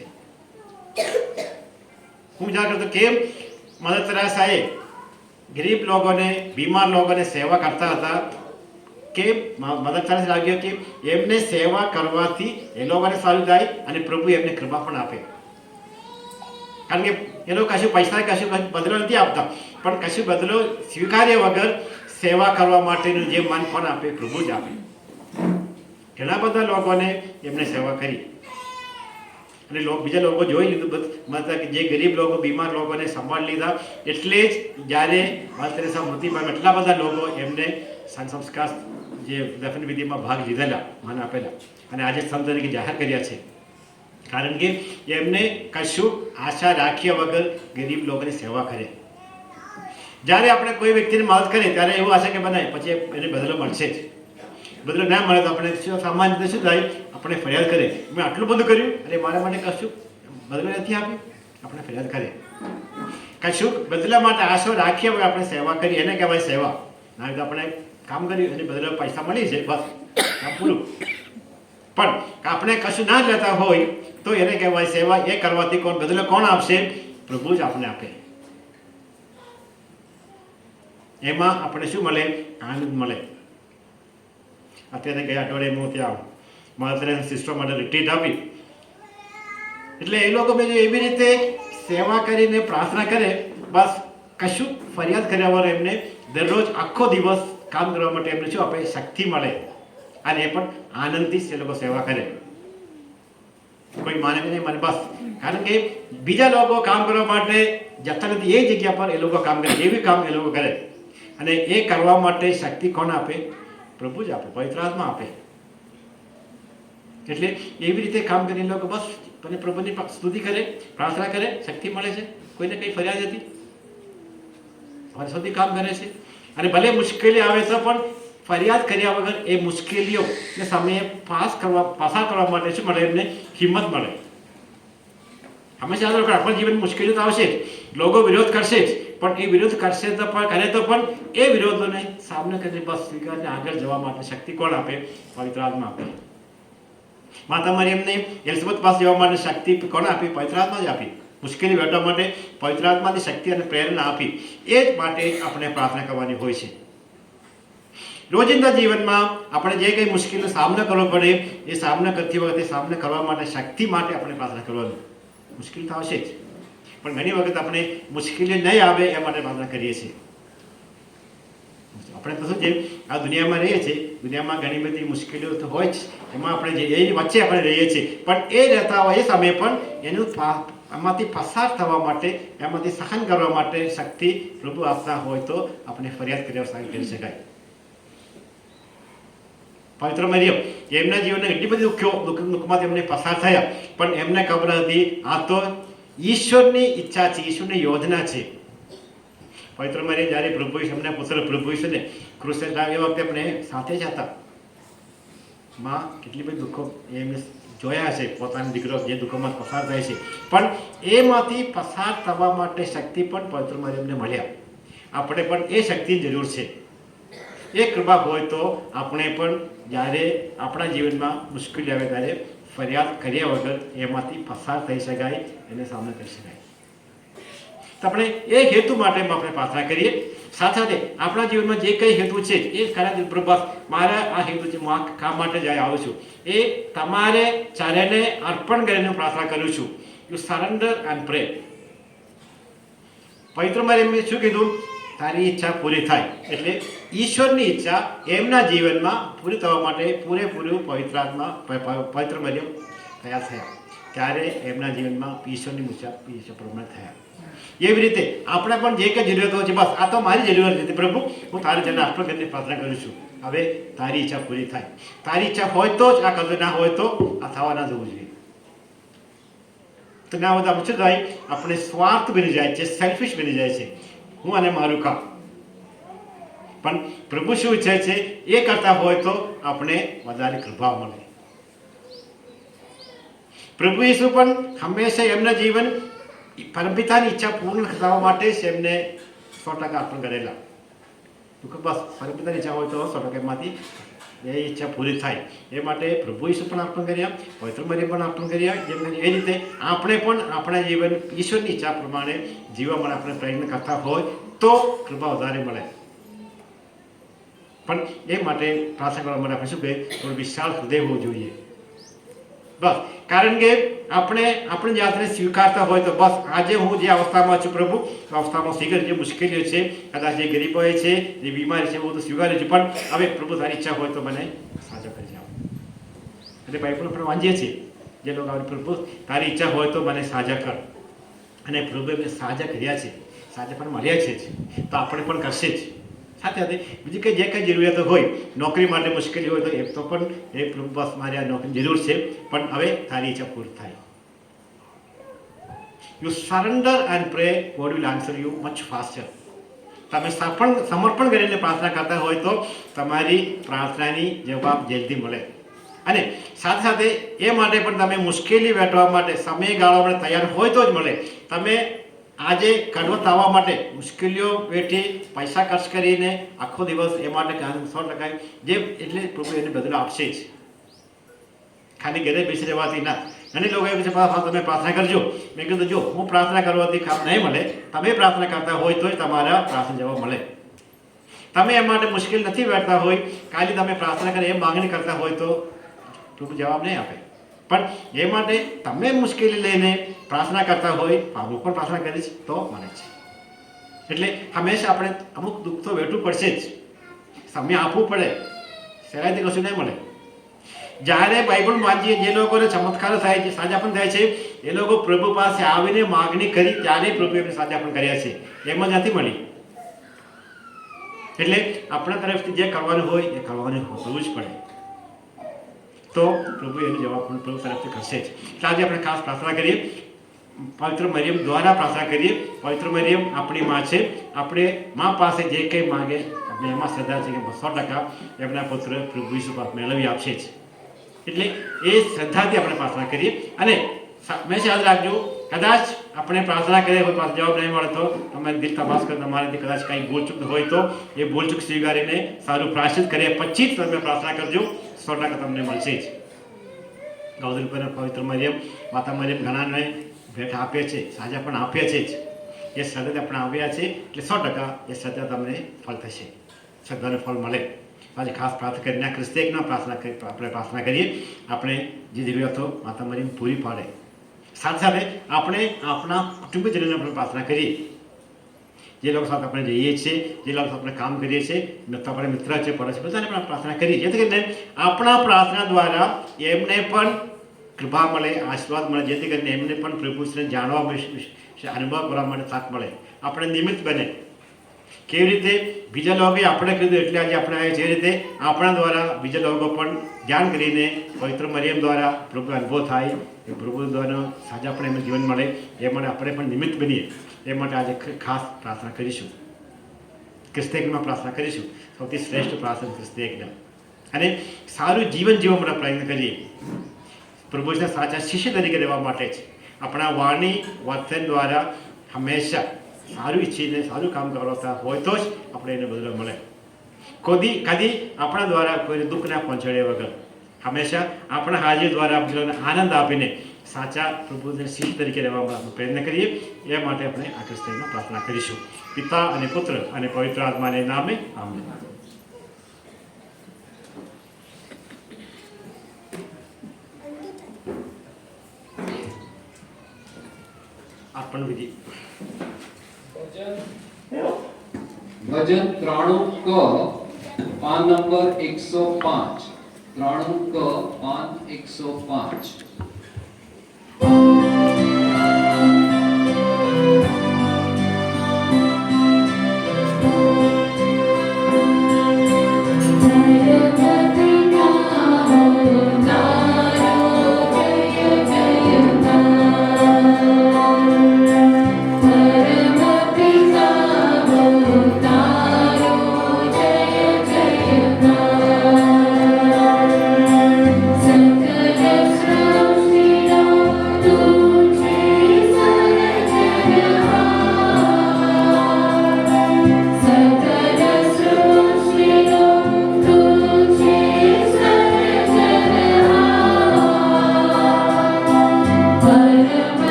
હું વિચાર કરતો કેમ મદર તેરેસાએ ગરીબ લોકોને, બીમાર લોકોને સેવા કરતા હતા, કે મદર તેરેસા લાગ્યો કે એમને સેવા કરવાથી એ લોકોને સારું થાય અને પ્રભુ એમને કૃપા પણ આપે. કારણ કે એ લોકો કશું પૈસા, કશું બદલો નથી આપતા, પણ કશું બદલો સ્વીકાર્યા વગર સેવા કરવા માટેનું જે મન પણ આપે પ્રભુ જ આપે. ઘણા બધા લોકોને એમને સેવા કરી અને બીજા લોકો જોઈ લીધું, મતલબ કે જે ગરીબ લોકો, બીમાર લોકોને સંભાળી લીધા. એટલે જ જ્યારે મદર તેરેસા મૃત્યુ પામ્યા, એટલા બધા લોકો એમને સંસ્કાર, જે દફન વિધિમાં ભાગ લીધેલા, માન આપેલા અને આજે સંત તરીકે જાહેર કર્યા છે. કારણ કે એમને કશું આશા રાખ્યા વગર ગરીબ લોકોની સેવા કરે. જ્યારે આપણે કોઈ વ્યક્તિને મદદ કરીએ ત્યારે એવું આશા કે બનાય પછી એને બદલો મળશે જ. બદલો ના મળે તો આપણે શું સામાન્ય રીતે શું થાય, આપણે ફરિયાદ કરે, મેં આટલું બધું કર્યું અને મારા માટે કશું બદલો નથી આપ્યું, આપણે ફરિયાદ કરે. કશું બદલા માટે આશો રાખ્યા વગર આપણે સેવા કરી એને કહેવાય સેવા. ના તો આપણે કામ કર્યું અને બદલો પૈસા મળી છે બસ કામ પૂરું. પણ આપણે કશું ના લેતા હોય તો એને કહેવાય સેવા. એ કરવાથી બદલો કોણ આપશે? પ્રભુ જ આપણે આપે. એમાં આપણે શું મળે? આનંદ મળે. અત્યારે ગયા અઠવાડિયે હું ત્યાં મારા સિસ્ટર માટે રિટ્રીટ આપી, એટલે એ લોકો બીજું એવી રીતે સેવા કરીને પ્રાર્થના કરે, બસ કશું ફરિયાદ કર્યા વગર એમને દરરોજ આખો દિવસ કામ કરવા માટે એમને શું આપે? શક્તિ મળે. અને એ પણ આનંદથી એ લોકો સેવા કરે. કોઈ માને કે નહીં માને બસ, કારણ કે બીજા લોકો કામ કરવા માટે જતા નથી, એ જગ્યા પર એ લોકો કામ કરે, એવી કામ એ લોકો કરે. અને એ કરવા માટે શક્તિ કોણ આપે? પ્રભુ જ આપે, પવિત્ર આત્મા આપે. એટલે એવી રીતે કામ કરીને લોકો બસ અને પ્રભુની સ્તુતિ કરે, પ્રાર્થના કરે, શક્તિ મળે છે. કોઈને કંઈ ફરિયાદ નથી, વર્ષોથી કામ કરે છે. અને ભલે મુશ્કેલી આવે તો પણ ફરિયાદ કર્યા વગર એ મુશ્કેલીઓને સામે પસાર કરવા માટે શું મળે? એમને હિંમત મળે. હંમેશા યાદ રાખો, આપણા જીવનમાં મુશ્કેલીઓ તો આવશે જ, લોકો વિરોધ કરશે જ, પણ એ વિરોધ કરશે તો પણ એ વિરોધોને સામનો કરીને બસ સ્વીકારીને આગળ જવા માટે શક્તિ કોણ આપે? પવિત્ર આત્મા આપે. માતા મરિયમને એલિઝાબેથ પાસે જવા માટે શક્તિ કોણ આપી? પવિત્ર આત્મા જ આપી. મુશ્કેલી વેઠવા માટે પવિત્ર આત્માની શક્તિ અને પ્રેરણા આપી. એ જ માટે આપણે પ્રાર્થના કરવાની હોય છે. રોજિંદા જીવનમાં આપણે જે કંઈ મુશ્કેલીનો સામનો કરવો પડે એ સામનો કરતી વખતે સામનો કરવા માટે શક્તિ માટે આપણે પ્રાર્થના કરવાની. મુશ્કેલી તો આવશે જ, પણ ઘણી વખત આપણે મુશ્કેલી નહીં આવે એ માટે પ્રાર્થના કરીએ છીએ. આપણે તો શું છે, આ દુનિયામાં રહીએ છીએ, દુનિયામાં ઘણી બધી મુશ્કેલીઓ તો હોય જ, એમાં આપણે એ વચ્ચે આપણે રહીએ છીએ. પણ એ રહેતા હોય એ સમયે પણ એનું એમાંથી પસાર થવા માટે, એમાંથી સહન કરવા માટે શક્તિ પ્રભુ આપતા હોય તો આપણે ફરિયાદ કર્યા સહન કરી શકાય. પવિત્ર મરિયમ એમના જીવનને એટલી બધી દુઃખમાંથી એમને પસાર થયા, પણ એમને ખબર હતી આ તો ઈશ્વરની ઈચ્છા છે, ઈશ્વરની યોજના છે. પવિત્ર મરિયમ જ્યારે પ્રભુ એમના પુત્ર પ્રભુ ઈસુને ક્રુસે લાવ્યા એ વખતે આપણે સાથે જ હતા. માં કેટલી બધી દુઃખો એમને જોયા છે, પોતાનો દીકરો જે દુઃખોમાં પસાર થાય છે, પણ એમાંથી પસાર થવા માટે શક્તિ પણ પવિત્ર મરિયમને મળ્યા. આપણે પણ એ શક્તિની જરૂર છે. એ કૃપા હોય તો આપણે પણ જ્યારે આપણા જીવનમાં મુશ્કેલી આવે ત્યારે ફરિયાદ કર્યા વગર એમાંથી પસાર થઈ શકાય, એને સામનો કરી શકાય. તો આપણે એ હેતુ માટે આપણે પ્રાર્થના કરીએ. સાથે સાથે આપણા જીવનમાં જે કંઈ હેતુ છે એ ખરા પ્રભુ મારા આ હેતુ છે, હું આ કામ માટે જ આવું છું, એ તમારે ચારેને અર્પણ કરીને પ્રાર્થના કરું છું. યુ સરેન્ડર એન્ડ પ્રે. પવિત્ર મરિયમે શું કીધું? તારી ઈચ્છા પૂરી થાય. એટલે ઈશ્વરની ઈચ્છા એમના જીવનમાં પૂરી થવા માટે પૂરેપૂરું પવિત્ર મરિયમ તૈયાર થયા. ત્યારે એમના જીવનમાં ઈશ્વરની ઈચ્છા પ્રમાણે થયા. એવી રીતે આપણે પણ જે કંઈ જરૂરિયાતો છે, બસ આ તો મારી જરૂરિયાત નથી પ્રભુ, હું તારી જન્મ અર્પણ કરીને પ્રાર્થના કરું છું, હવે તારી ઈચ્છા પૂરી થાય. તારી ઈચ્છા હોય તો જ આ કરવું, ના હોય તો આ થવા ના જવું જોઈએ. તો ના હોય તો આપણે શું થાય? આપણે સ્વાર્થ બની જાય છે, સેલ્ફિશ બની જાય છે, હું અને મારું કામ. પણ પ્રભુ શું ઈચ્છે છે એ કરતા હોય તો આપણે વધારે કૃપા મળે. પ્રભુ ઈસુ પણ હંમેશા એમના જીવન પરમપિતાની ઈચ્છા પૂર્ણ થવા માટે જ એમને 100% અર્પણ કરેલા. બસ પરમપિતાની ઈચ્છા હોય તો 100% એમાંથી એ ઈચ્છા પૂરી થાય એ માટે પ્રભુ ઈસુ પણ અર્પણ કર્યા, પવિત્ર મરિયમ પણ અર્પણ કર્યા. એ રીતે આપણે પણ આપણા જીવન ઈશ્વરની ઈચ્છા પ્રમાણે જીવવા માટે આપણે પ્રયત્ન કરતા હોય તો કૃપા વધારે મળે. પણ એ માટે પ્રાર્થના કરવા માટે આપણે શું કહીએ? થોડું વિશાળ હૃદય હોવું જોઈએ. બસ કારણ કે આપણે જાતને સ્વીકારતા હોય તો બસ આજે હું જે અવસ્થામાં છું પ્રભુ, અવસ્થામાં સ્વીકાર, જે મુશ્કેલીઓ છે, કદાચ જે ગરીબોએ છે, જે બીમારી છે, હું તો સ્વીકાર્યું છું, પણ હવે પ્રભુ તારી ઈચ્છા હોય તો મને સાજો કરી જાઓ. એટલે બાઇબલ આપણે વાંચીએ છીએ જે લોકો પ્રભુ તારી ઈચ્છા હોય તો મને સાજા કર. અને પ્રભુ એમને સાજા કર્યા છે, સાજા પણ મળ્યા છે જ, તો આપણે પણ કરશે જ. સાથે સાથે બીજી કંઈ જે કંઈ જરૂરિયાતો હોય, નોકરી માટે મુશ્કેલી હોય તો એ તો પણ એ પ્રભુ બસ મારી આ નોકરીની જરૂર છે, પણ હવે તારી ઈચ્છા પૂરી થાય. You surrender and pre, God will answer you much faster. તમે સમર્પણ કરીને પ્રાર્થના કરતા હોય તો તમારી પ્રાર્થનાની જવાબ જલ્દી મળે. અને સાથે સાથે એ માટે પણ તમે મુશ્કેલી વેઠવા માટે સમયગાળો આપણે તૈયાર હોય તો જ મળે. તમે આજે કડવત આવવા માટે મુશ્કેલીઓ વેઠી પૈસા ખર્ચ કરીને આખો દિવસ એ માટે 100% જે એટલે પ્રભુ એને બદલો આપશે જ. ખાલી ઘરે બેસી રહેવાથી ના. ઘણી લોકો એમ છે તમે પ્રાર્થના કરજો. મેં કીધું જો હું પ્રાર્થના કરવાથી કામ નહીં મળે, તમે પ્રાર્થના કરતા હોય તો જ તમારા પ્રાર્થના જવાબ મળે. તમે એ માટે મુશ્કેલ નથી વેઠતા હોય, ખાલી તમે પ્રાર્થના કરી એમ માંગણી કરતા હોય તો પ્રભુ જવાબ નહીં આપે. પણ એ માટે તમે મુશ્કેલી લઈને પ્રાર્થના કરતા હોય, હું પણ પ્રાર્થના કરીશ તો મળે છે. એટલે હંમેશા આપણે અમુક દુઃખ તો વેઠવું પડશે જ, સમય આપવું પડે, સહેલાઈથી કશું નહીં મળે. જ્યારે બાઇબલ વાંચીએ જે લોકોને ચમત્કાર થાય છે, સાજા પણ થાય છે, એ લોકો પ્રભુ પાસે આવીને માગણી કરી ત્યારે પ્રભુ એમને સાજા પણ કર્યા છે, એમ જ નથી મળી. એટલે આપણા તરફથી જે કરવાનું હોય એ કરવાનું હોવું જ પડે, તો પ્રભુ એનો જવાબ પણ પ્રભુ તરફથી કરશે જ. એટલે આજે આપણે ખાસ પ્રાર્થના કરીએ, પવિત્ર મરિયમ દ્વારા પ્રાર્થના કરીએ. પવિત્ર મરિયમ આપણી માં છે, આપણે માં પાસે જે કંઈ માગે આપણે એમાં શ્રદ્ધા છે કે 100% એમના પુત્ર પ્રભુ ઈસુ મેળવી આપશે જ. એટલે એ શ્રદ્ધાથી આપણે પ્રાર્થના કરીએ. અને હંમેશા યાદ રાખજો, કદાચ આપણે પ્રાર્થના કરીએ હોય પાસે જવાબ નહીં મળે તો તમે દિલ તપાસ કરો, તમારાથી કદાચ કંઈ ભૂલચૂક હોય તો એ ભૂલચૂક સ્વીકારીને સારું પ્રાયશ્ચિત કર્યા પછી જ તમે પ્રાર્થના કરજો, 100% તમને મળશે જ. ગૌરી પર પવિત્ર મરિયમ, માતા મરિયમ ઘણાને ભેટ આપે છે, સાજા પણ આપે છે જ. એ શ્રદ્ધા આપણે આવ્યા છે એટલે 100% એ શ્રદ્ધા તમને ફળ થશે, શ્રદ્ધાનું ફળ મળે. આજે ખાસ પ્રાર્થના કરીને ક્રિસ્તેકના આપણે પ્રાર્થના કરીએ, આપણે જે જરૂરિયાતો માતા મરિયમ પૂરી પાડે. સાથે સાથે આપણે આપણા કુટુંબીજનોને પણ પ્રાર્થના કરીએ, જે લોકો સાથે આપણે જઈએ છીએ, જે લોકો સાથે આપણે કામ કરીએ છીએ, આપણે મિત્ર છે, પડોશી, બધાને પણ પ્રાર્થના કરીએ, જેથી કરીને આપણા પ્રાર્થના દ્વારા એમને પણ કૃપા મળે, આશીર્વાદ મળે, જેથી કરીને એમને પણ પ્રભુને જાણવા મળે, અનુભવ કરવા માટે તક મળે, આપણે નિમિત્ત બને. કેવી રીતે બીજા લોકોએ આપણે કીધું એટલે આજે આપણે જે રીતે આપણા દ્વારા બીજા લોકો પણ જાણ કરીને પવિત્ર મરિયમ દ્વારા પ્રભુ અનુભવ થાય, એ પ્રભુ દ્વારા સાજા પણ એમને જીવન મળે, એ માટે આપણે પણ નિમિત્ત બનીએ. એ માટે આજે ખાસ પ્રાર્થના કરીશું, ક્રિસ્તેકમાં પ્રાર્થના કરીશું. સૌથી શ્રેષ્ઠ પ્રાર્થના ક્રિસ્તેકના. અને સારું જીવન જીવવા માટે પ્રયત્ન કરીએ, પ્રભુના સાચા શિષ્ય તરીકે રહેવા માટે જ. આપણા વાણી વર્તન દ્વારા હંમેશા સારું ઈચ્છીને સારું કામ કરતા હોય તો જ આપણે એને બદલો મળે. કદી આપણા દ્વારા કોઈને દુઃખ ના પહોંચાડ્યા વગર હંમેશા આપણા હાજરી દ્વારા બીજાને આનંદ આપીને સાચા પ્રભુને શિષ્ય તરીકે રહેવા માટે પ્રયત્ન કરીએ. એ માટે આપણે આ ક્રિસ્તમાં પ્રાર્થના કરીશું. પિતા અને પુત્ર અને પવિત્ર આત્માને નામે આમેન. અર્પણ વિધિ. ભજન 93 ક પાન નંબર 105. 93 ક પાન 105. Sakala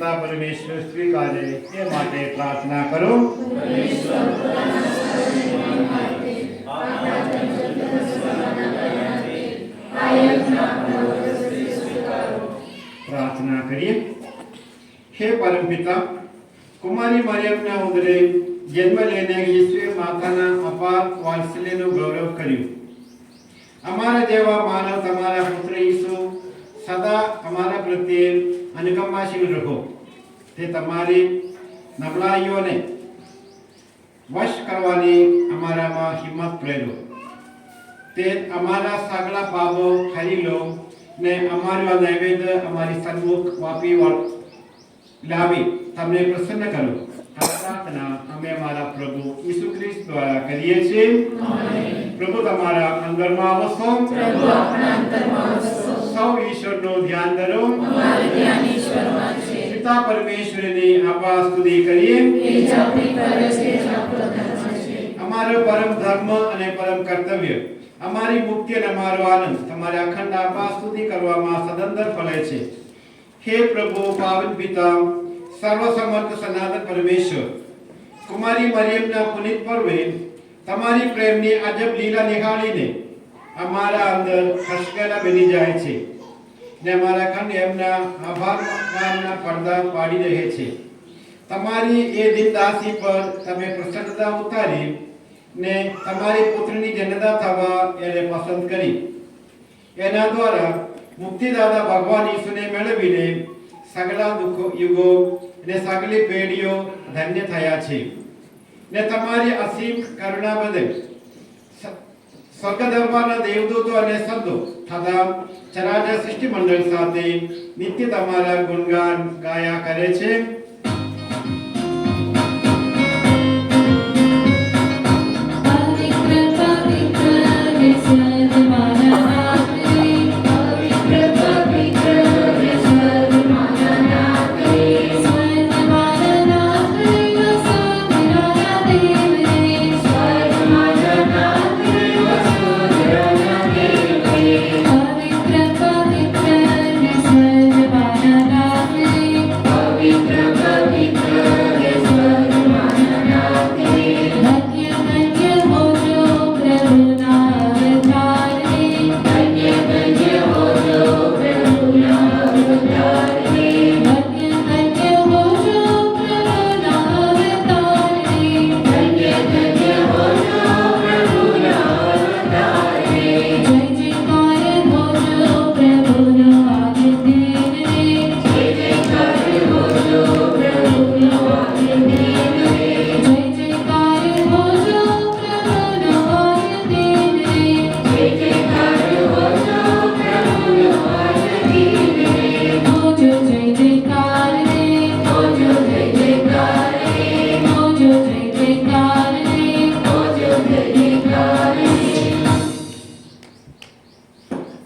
પિતા પરમેશ્વર સ્વીકારે એ માટે પ્રાર્થના કરો. પ્રાર્થના કરીએ. હે પરમપિતા, કુમારી મરિયમના ઉદરે જન્મ લેને ઈસુએ માતાના અપાર વાત્સલ્યનું ગૌરવ કર્યું. અમારા જેવા માનવ તમારા પુત્ર ઈસુ સદા અમારા પ્રત્યે અનુકંપાશીલ રહો. તે તમારી નબળાઈઓને વશ કરવાની અમારામાં હિંમત પ્રેરો. તે અમારા સગળા પાપો ખરી લો ને અમારો નૈવેદ્ય અમારી સન્મુખ વાપી લાવી તમને પ્રસન્ન કરો. આ પ્રાર્થના અમે અમારા પ્રભુ ઈસુ ખ્રિસ્ત દ્વારા કરીએ છીએ. પ્રભુ તમારા અંદરમાં વસો. સૌ ઈશ્વરનું ધ્યાન કરો. પિતા પરમેશ્વરની આભાર સ્તુતિ કરીએ. અમારો પરમ ધર્મ અને પરમ કર્તવ્ય, અમારી મુક્તિ અને અમારો આનંદ તમારા અખંડ આભાર સ્તુતિ કરવામાં સદંતર ફલે છે. હે પ્રભુ, પાવન પિતા, સર્વસમર્થ સનાતન પરમેશ્વર, કુમારી મરિયમના પુનિત પર્વે તમારી પ્રેમની અજબ લીલા નિહાળીને અમારા અંદર ખસકેલા બની જાય છે ને અમારા ખંડ એમના આભારના પડદા પાડી રહે છે. તમારી એ દિનદાસી પર તમે પ્રસન્નતા ઉતારી ને તમારી પુત્રની જનતા થવા એને પસંદ કરી. એના દ્વારા મુક્તિદાતા ભગવાન ઈસુને મેળવીને સગળા યુગો અને સગળી પેઢીઓ ધન્ય થયા છે ને તમારી અસીમ કરુણા બદલ સ્વર્ગધર્મના દેવદૂતો અને સંતો તથા ચરાચર સૃષ્ટિ મંડળ સાથે નિત્ય તમારા ગુણગાન ગાયા કરે છે.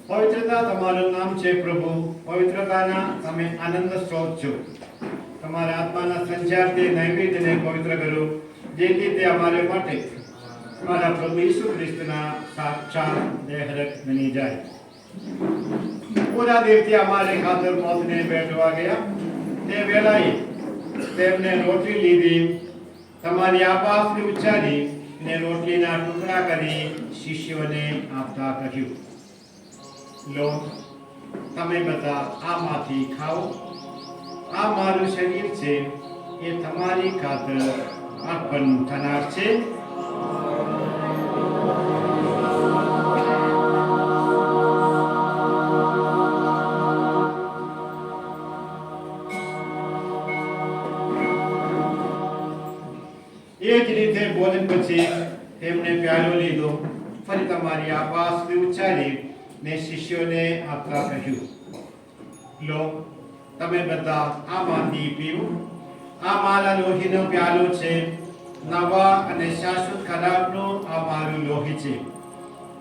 પવિત્રતા તમારું નામ છે પ્રભુ. પવિત્રતાના તમે આનંદ સ્ત્રોત છો. તમારા આત્માના સંચારથી નૈવેદ્યને પવિત્ર કરો, જેથી તે અમારે માટે અમારા પ્રભુ ઈસુ ખ્રિસ્તના સાક્ષાત દેહરત બની જાય. પૂરા દિવસથી અમારે ખાતર મોતને બેઠવા ગયા તે વેળાએ તેમને રોટલી લીધી, તમારી આપાસને ઉચ્ચારી ને રોટલીના ટુકડા કરી શિષ્યોને આપતા કહ્યું, લો, તમે બધા આમાંથી ખાઓ. આ મારું શરીર છે, એ તમારી ખાતર અર્પણ થનાર છે. એ જ રીતે ભોજન પછી તેમણે પ્યાલો લીધો, ફરી તમારી આપાસને ઉચ્ચારી ને શિષ્યોને આપતા કહ્યું, લો, તમે બધા આમાંથી પીઓ. આ મારા લોહીનો પ્યાલો છે, નવા અને શાશ્વત ખરાબનો આ મારું લોહી છે.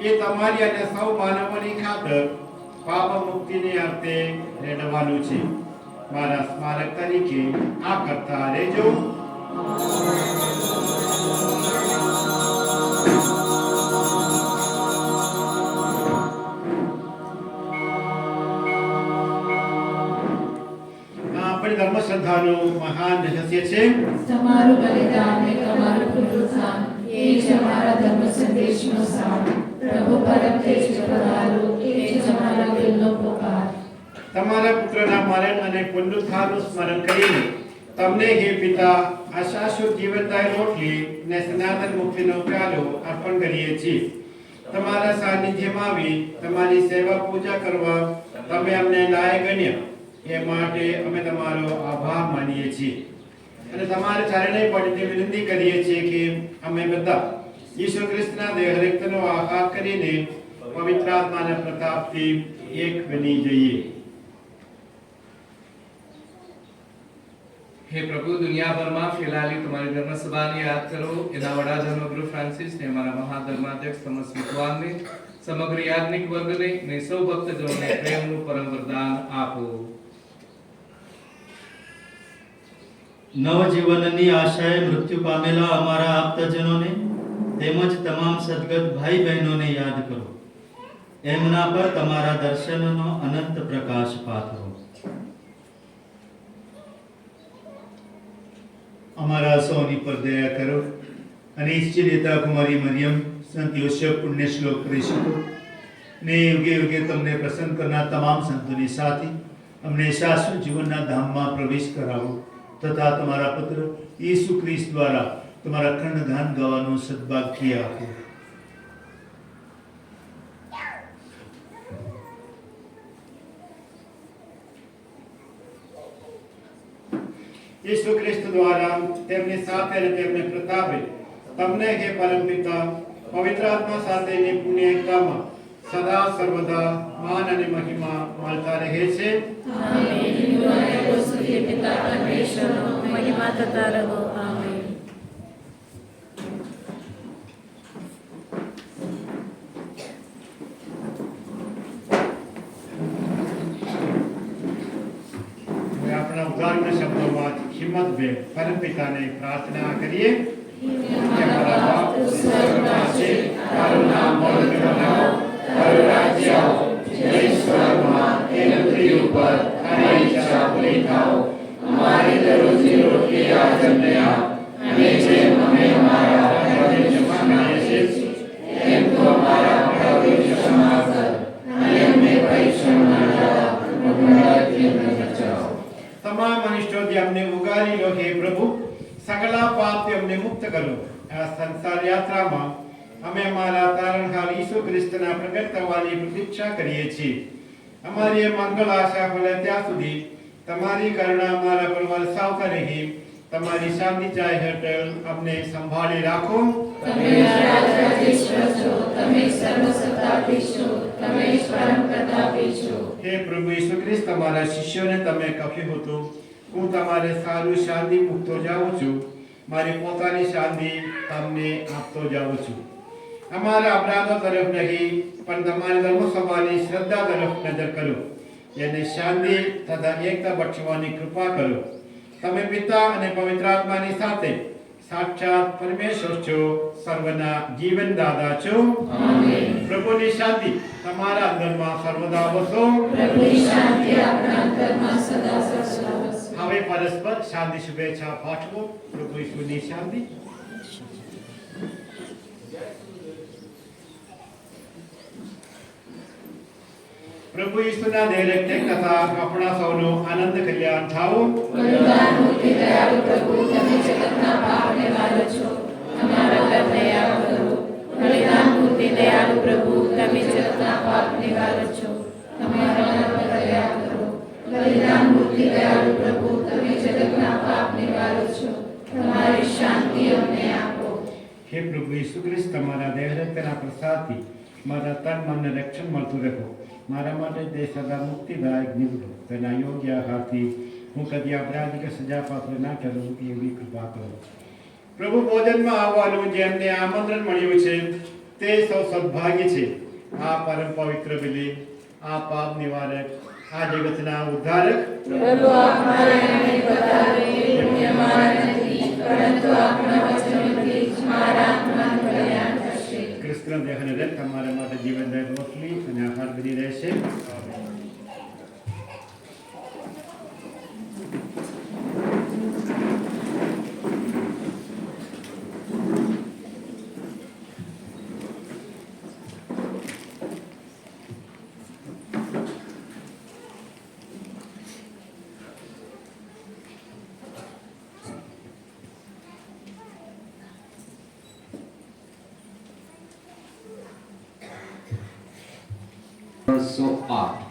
એ તમારી અને સૌ માનવોની ખાતર પાપ મુક્તિની અર્થે રેડવાનું છે. મારા સ્મારક તરીકે આ કરતા રહેજો. ધર્મ શ્રદ્ધા છે. તમારું બલિદાન ને તમારું પુનરુત્થાન એ જ અમારા ધર્મ સંદેશનો સાર. પ્રભુ પરમ તેજ પધારો એ જ અમારા દિલનો પુકાર. તમારા પુત્રના મરણ અને પુનરુત્થાનનું સ્મરણ કરીને તમને હે પિતા આ શાશ્વત જીવનદાયી રોટલી ને સનાતન મુક્તિનો પ્યાલો અર્પણ કરીએ છીએ. તમારા સાનિધ્યમાં આવી તમારી સેવા પૂજા કરવા તમે અમને લાયક ગણ્યા એ માટે અમે તમારો આભાર માનીએ છીએ અને તમારા ચરણે પડીને વિનંતી કરીએ છીએ કે અમે બધા ઈસુ ખ્રિસ્તના દેહ રક્તનો આહાર કરીને પવિત્ર આત્માના પ્રતાપથી એક બની જઈએ. हे प्रभु, दुनिया भर में फैलाली तुम्हारी धर्म सभा ने याद करो. एना वड़ा धर्मगुरु फ्रांसिस ने हमारा महाधर्माध्यक्ष थॉमस विद्वान ने समग्र याज्ञिक वर्ग ने सौ भक्तजनों ने प्रेम नु परम वरदान आपो. નવજીવનની આશાએ મૃત્યુ પામેલા અમારા આપ્તજનોને તેમજ તમામ સદગત ભાઈ બહેનોને યાદ કરો. એમના પર તમારા દર્શનનો અનંત પ્રકાશ પાથરો. અમારા સૌની પર દયા કરો અને ઈશ્વરીયતા કુમારી મરિયમ સંત યોસેફ પુણ્ય શ્લોક પ્રેષિતો ને યુગે યુગે તમને પ્રસન્ન કરનાર તમામ સંતોની સાથે અમને શાશ્વત જીવનના ધામમાં પ્રવેશ કરાવો તથા તમારા પુત્ર ઈસુ ખ્રિસ્ત દ્વારા તમારા અખંડ ગાન ગાવાનું સદભાગ્ય આપો. ઈસુ ખ્રિસ્ત દ્વારા તેમની સાથે અને તેમને પ્રતાપે તમને હે પરમ પિતા પવિત્ર આત્મા સાથેની પુણ્ય એકતામાં સદા સર્વદા માન અને મહિમા મળતા રહે છે. આમેન. સ્તુતિ પિતા પરમેશ્વરનો મહિમા થતા રહો. આમેન. હવે આપણા ઉદ્ધારના શબ્દોમાં હિંમતભેર પરમ પિતાને પ્રાર્થના કરીએ. કે અમારા બાપ સ્વર્ગમાં છે, તારું નામ પવિત્ર બનાવો, તારું રાજ્ય આવો, જય સ્વર્ગમાં તેમ પૃથ્વી ઉપર તારી ઈચ્છા પૂરી થાઓ. અમારી દરરોજની રોટલી આજ અમને આપ, અને જેમ અમે અમારા અપરાધીઓને ક્ષમા કરીએ છીએ તેમ તું અમારા અપરાધીઓને ક્ષમા કર, અને અમને પરીક્ષણમાં ન લાવ, પણ બુરાઈથી અમને બચાવો. તમામ અનિષ્ટોથી અમને ઉગારી લો હે પ્રભુ, સગલા પાપથી અમને મુક્ત કરો. આ સંસાર યાત્રામાં અમે અમારા તારણહાર ઈસુ ખ્રિસ્તના પ્રગટ થવાની પ્રતીક્ષા કરીએ છીએ. અમારી એ મંગળ આશા ફલે ત્યાં સુધી તમારી કરુણા અમારા પર વરસાવતા રહી તમારી શાંતિ ચાહે હેઠળ અમને સંભાળી રાખો. તમે રાજાધીશ્વર છો, તમે સર્વસત્તાધીશ છો, તમે જ પરમ પ્રતાપી છો. હે પ્રભુ ઈસુ ખ્રિસ્ત, તમારા શિષ્યોને તમે કહ્યું હતું, હું તમારે સારું શાંતિ મૂકતો જાઉં છું, મારી પોતાની શાંતિ તમને આપતો જાઉં છું. અમારા અપરાધો તરફ નહીં પણ તમારી ધર્મસભાની શ્રદ્ધા તરફ નજર કરો. એને શાંતિ તથા એકતા બક્ષવાની કૃપા કરો. તમે પિતા અને પવિત્ર આત્માની સાથે સાક્ષાત પરમેશ્વર છો, સર્વના જીવનદાતા છો. આમેન. પ્રભુની શાંતિ તમારા અંદરમાં સર્વદા વસો. પ્રભુની શાંતિ આપણા અંતરમાં સદા સર્વદા વસે. હવે પરસ્પર શાંતિ શુભેચ્છા પાઠવો. પ્રભુ ઈસુની શાંતિ. પ્રભુ ઈસુના દેહ તથા આપણા સૌનો આનંદ કલ્યાણ થાઓ. બલિદાન મૂર્તિ દયાળુ પ્રભુ, તમે જગતના પાપ નિવારો છો, અમારા પર દયા કરો. બલિદાન મૂર્તિ દયાળુ પ્રભુ, તમે જગતના પાપ નિવારો છો, અમારા પર દયા કરો. બલિદાન મૂર્તિ દયાળુ પ્રભુ, તમે જગતના પાપ નિવારો છો, તમારી શાંતિ અમને આપો. હે પ્રભુ ઈસુ ખ્રિસ્ત, તમારા દેહ રક્તના પ્રસાદથી મારા તન મનને રક્ષણ મળતું રહો. મારા માટે તે સદા મુક્તિદાયક નીવડો. તેના યોગ્ય આહારથી હું કદી અપરાધી કે સજા પાત્ર ના ઠરું એવી કૃપા કરો. પ્રભુ, ભોજનમાં આવવાનું જેમને આમંત્રણ મળ્યું છે તે સૌ સદભાગ્ય છે. આ પરમ પવિત્ર બલિ, આ પાપ નિવારક, આ જગતના ઉદ્ધારક પ્રભુ, અમારા નામે પધારો. એ પુણ્ય મારા નથી, પરંતુ આપણા વચનોથી જ મારા આત્માનું કલ્યાણ થશે. કૃષ્ણ દેહ અને રક્ત તમારા માટે જીવનદાયક રોટલી અને આહાર બની રહેશે. 308.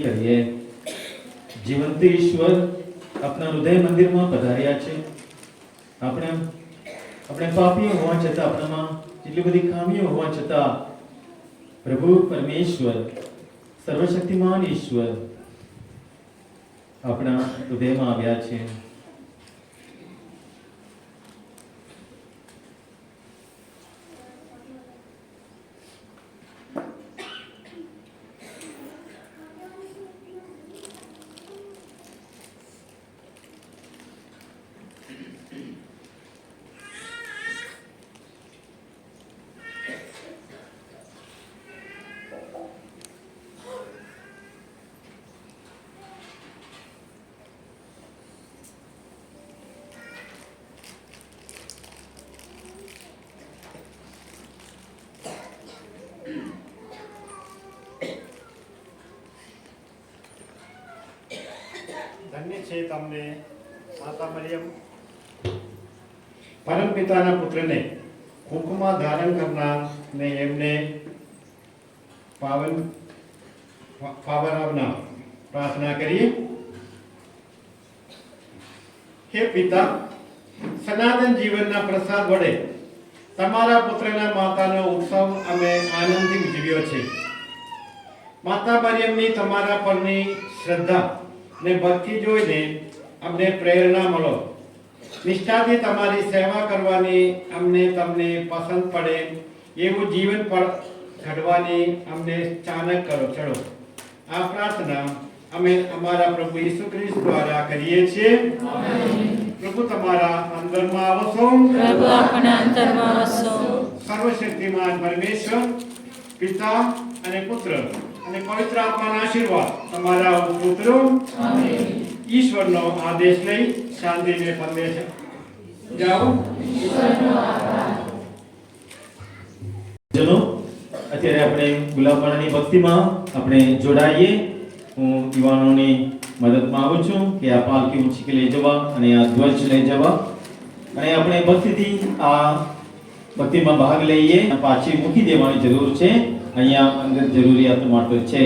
કરીએ. જીવંત ઈશ્વર આપણા હૃદય મંદિરમાં પધાર્યા છે. આપણે પાપીઓ હોવા છતાં, આપણામાં એટલી બધી ખામીઓ હોવા છતાં પ્રભુ પરમેશ્વર, સર્વશક્તિમાન ઈશ્વર આપણા હૃદયમાં આવ્યા છે. ધન્ય છે તમને માતા મરિયમ, પરમ પિતાના પુત્રને કુંકુમા ધારણ કરનાર ને એમને પાવન પ્રાર્થના કરીએ. હે પિતા, સનાતન જીવનના પ્રસાદ વડે તમારા પુત્રના માતાનો ઉત્સવ અમે આનંદથી ઉજવ્યો છે. માતા મરિયમની તમારા પરની શ્રદ્ધા ને ભક્તિ જોઈને અમને પ્રેરણા મળો. નિષ્ઠાથી તમારી સેવા કરવાની અમને તમને પસંદ પડે એવું જીવન પર ઘડવાની અમને ચાનક કરો ચડો. આ પ્રાર્થના અમે અમારા પ્રભુ ઈસુ ખ્રિસ્ત દ્વારા કરીએ છીએ. પ્રભુ તમારા અંતરમાં વસો. પ્રભુ આપણા અંતરમાં વસો. સર્વશક્તિમાન પરમેશ્વર પિતા અને પુત્ર અને પવિત્ર આત્માના આશીર્વાદ તમારા પુત્ર ઈશ્વરનો આદેશ લઈ શાંતિને પંદે છે જાઓ. ચલો અત્યારે આપણે ગુલાબવાળાની ભક્તિમાં આપણે જોડાઈએ. હું યુવાનોની મદદમાં આવું છું કે આ પાલકી ઊંચી લઈ જવા અને આ ધ્વજ લઈ જવા, અને આપણે ભક્તિથી આ ભક્તિમાં ભાગ લઈએ. પાછી મૂકી દેવાની જરૂર છે, અહીંયા અંદર જરૂરિયાત માટે છે.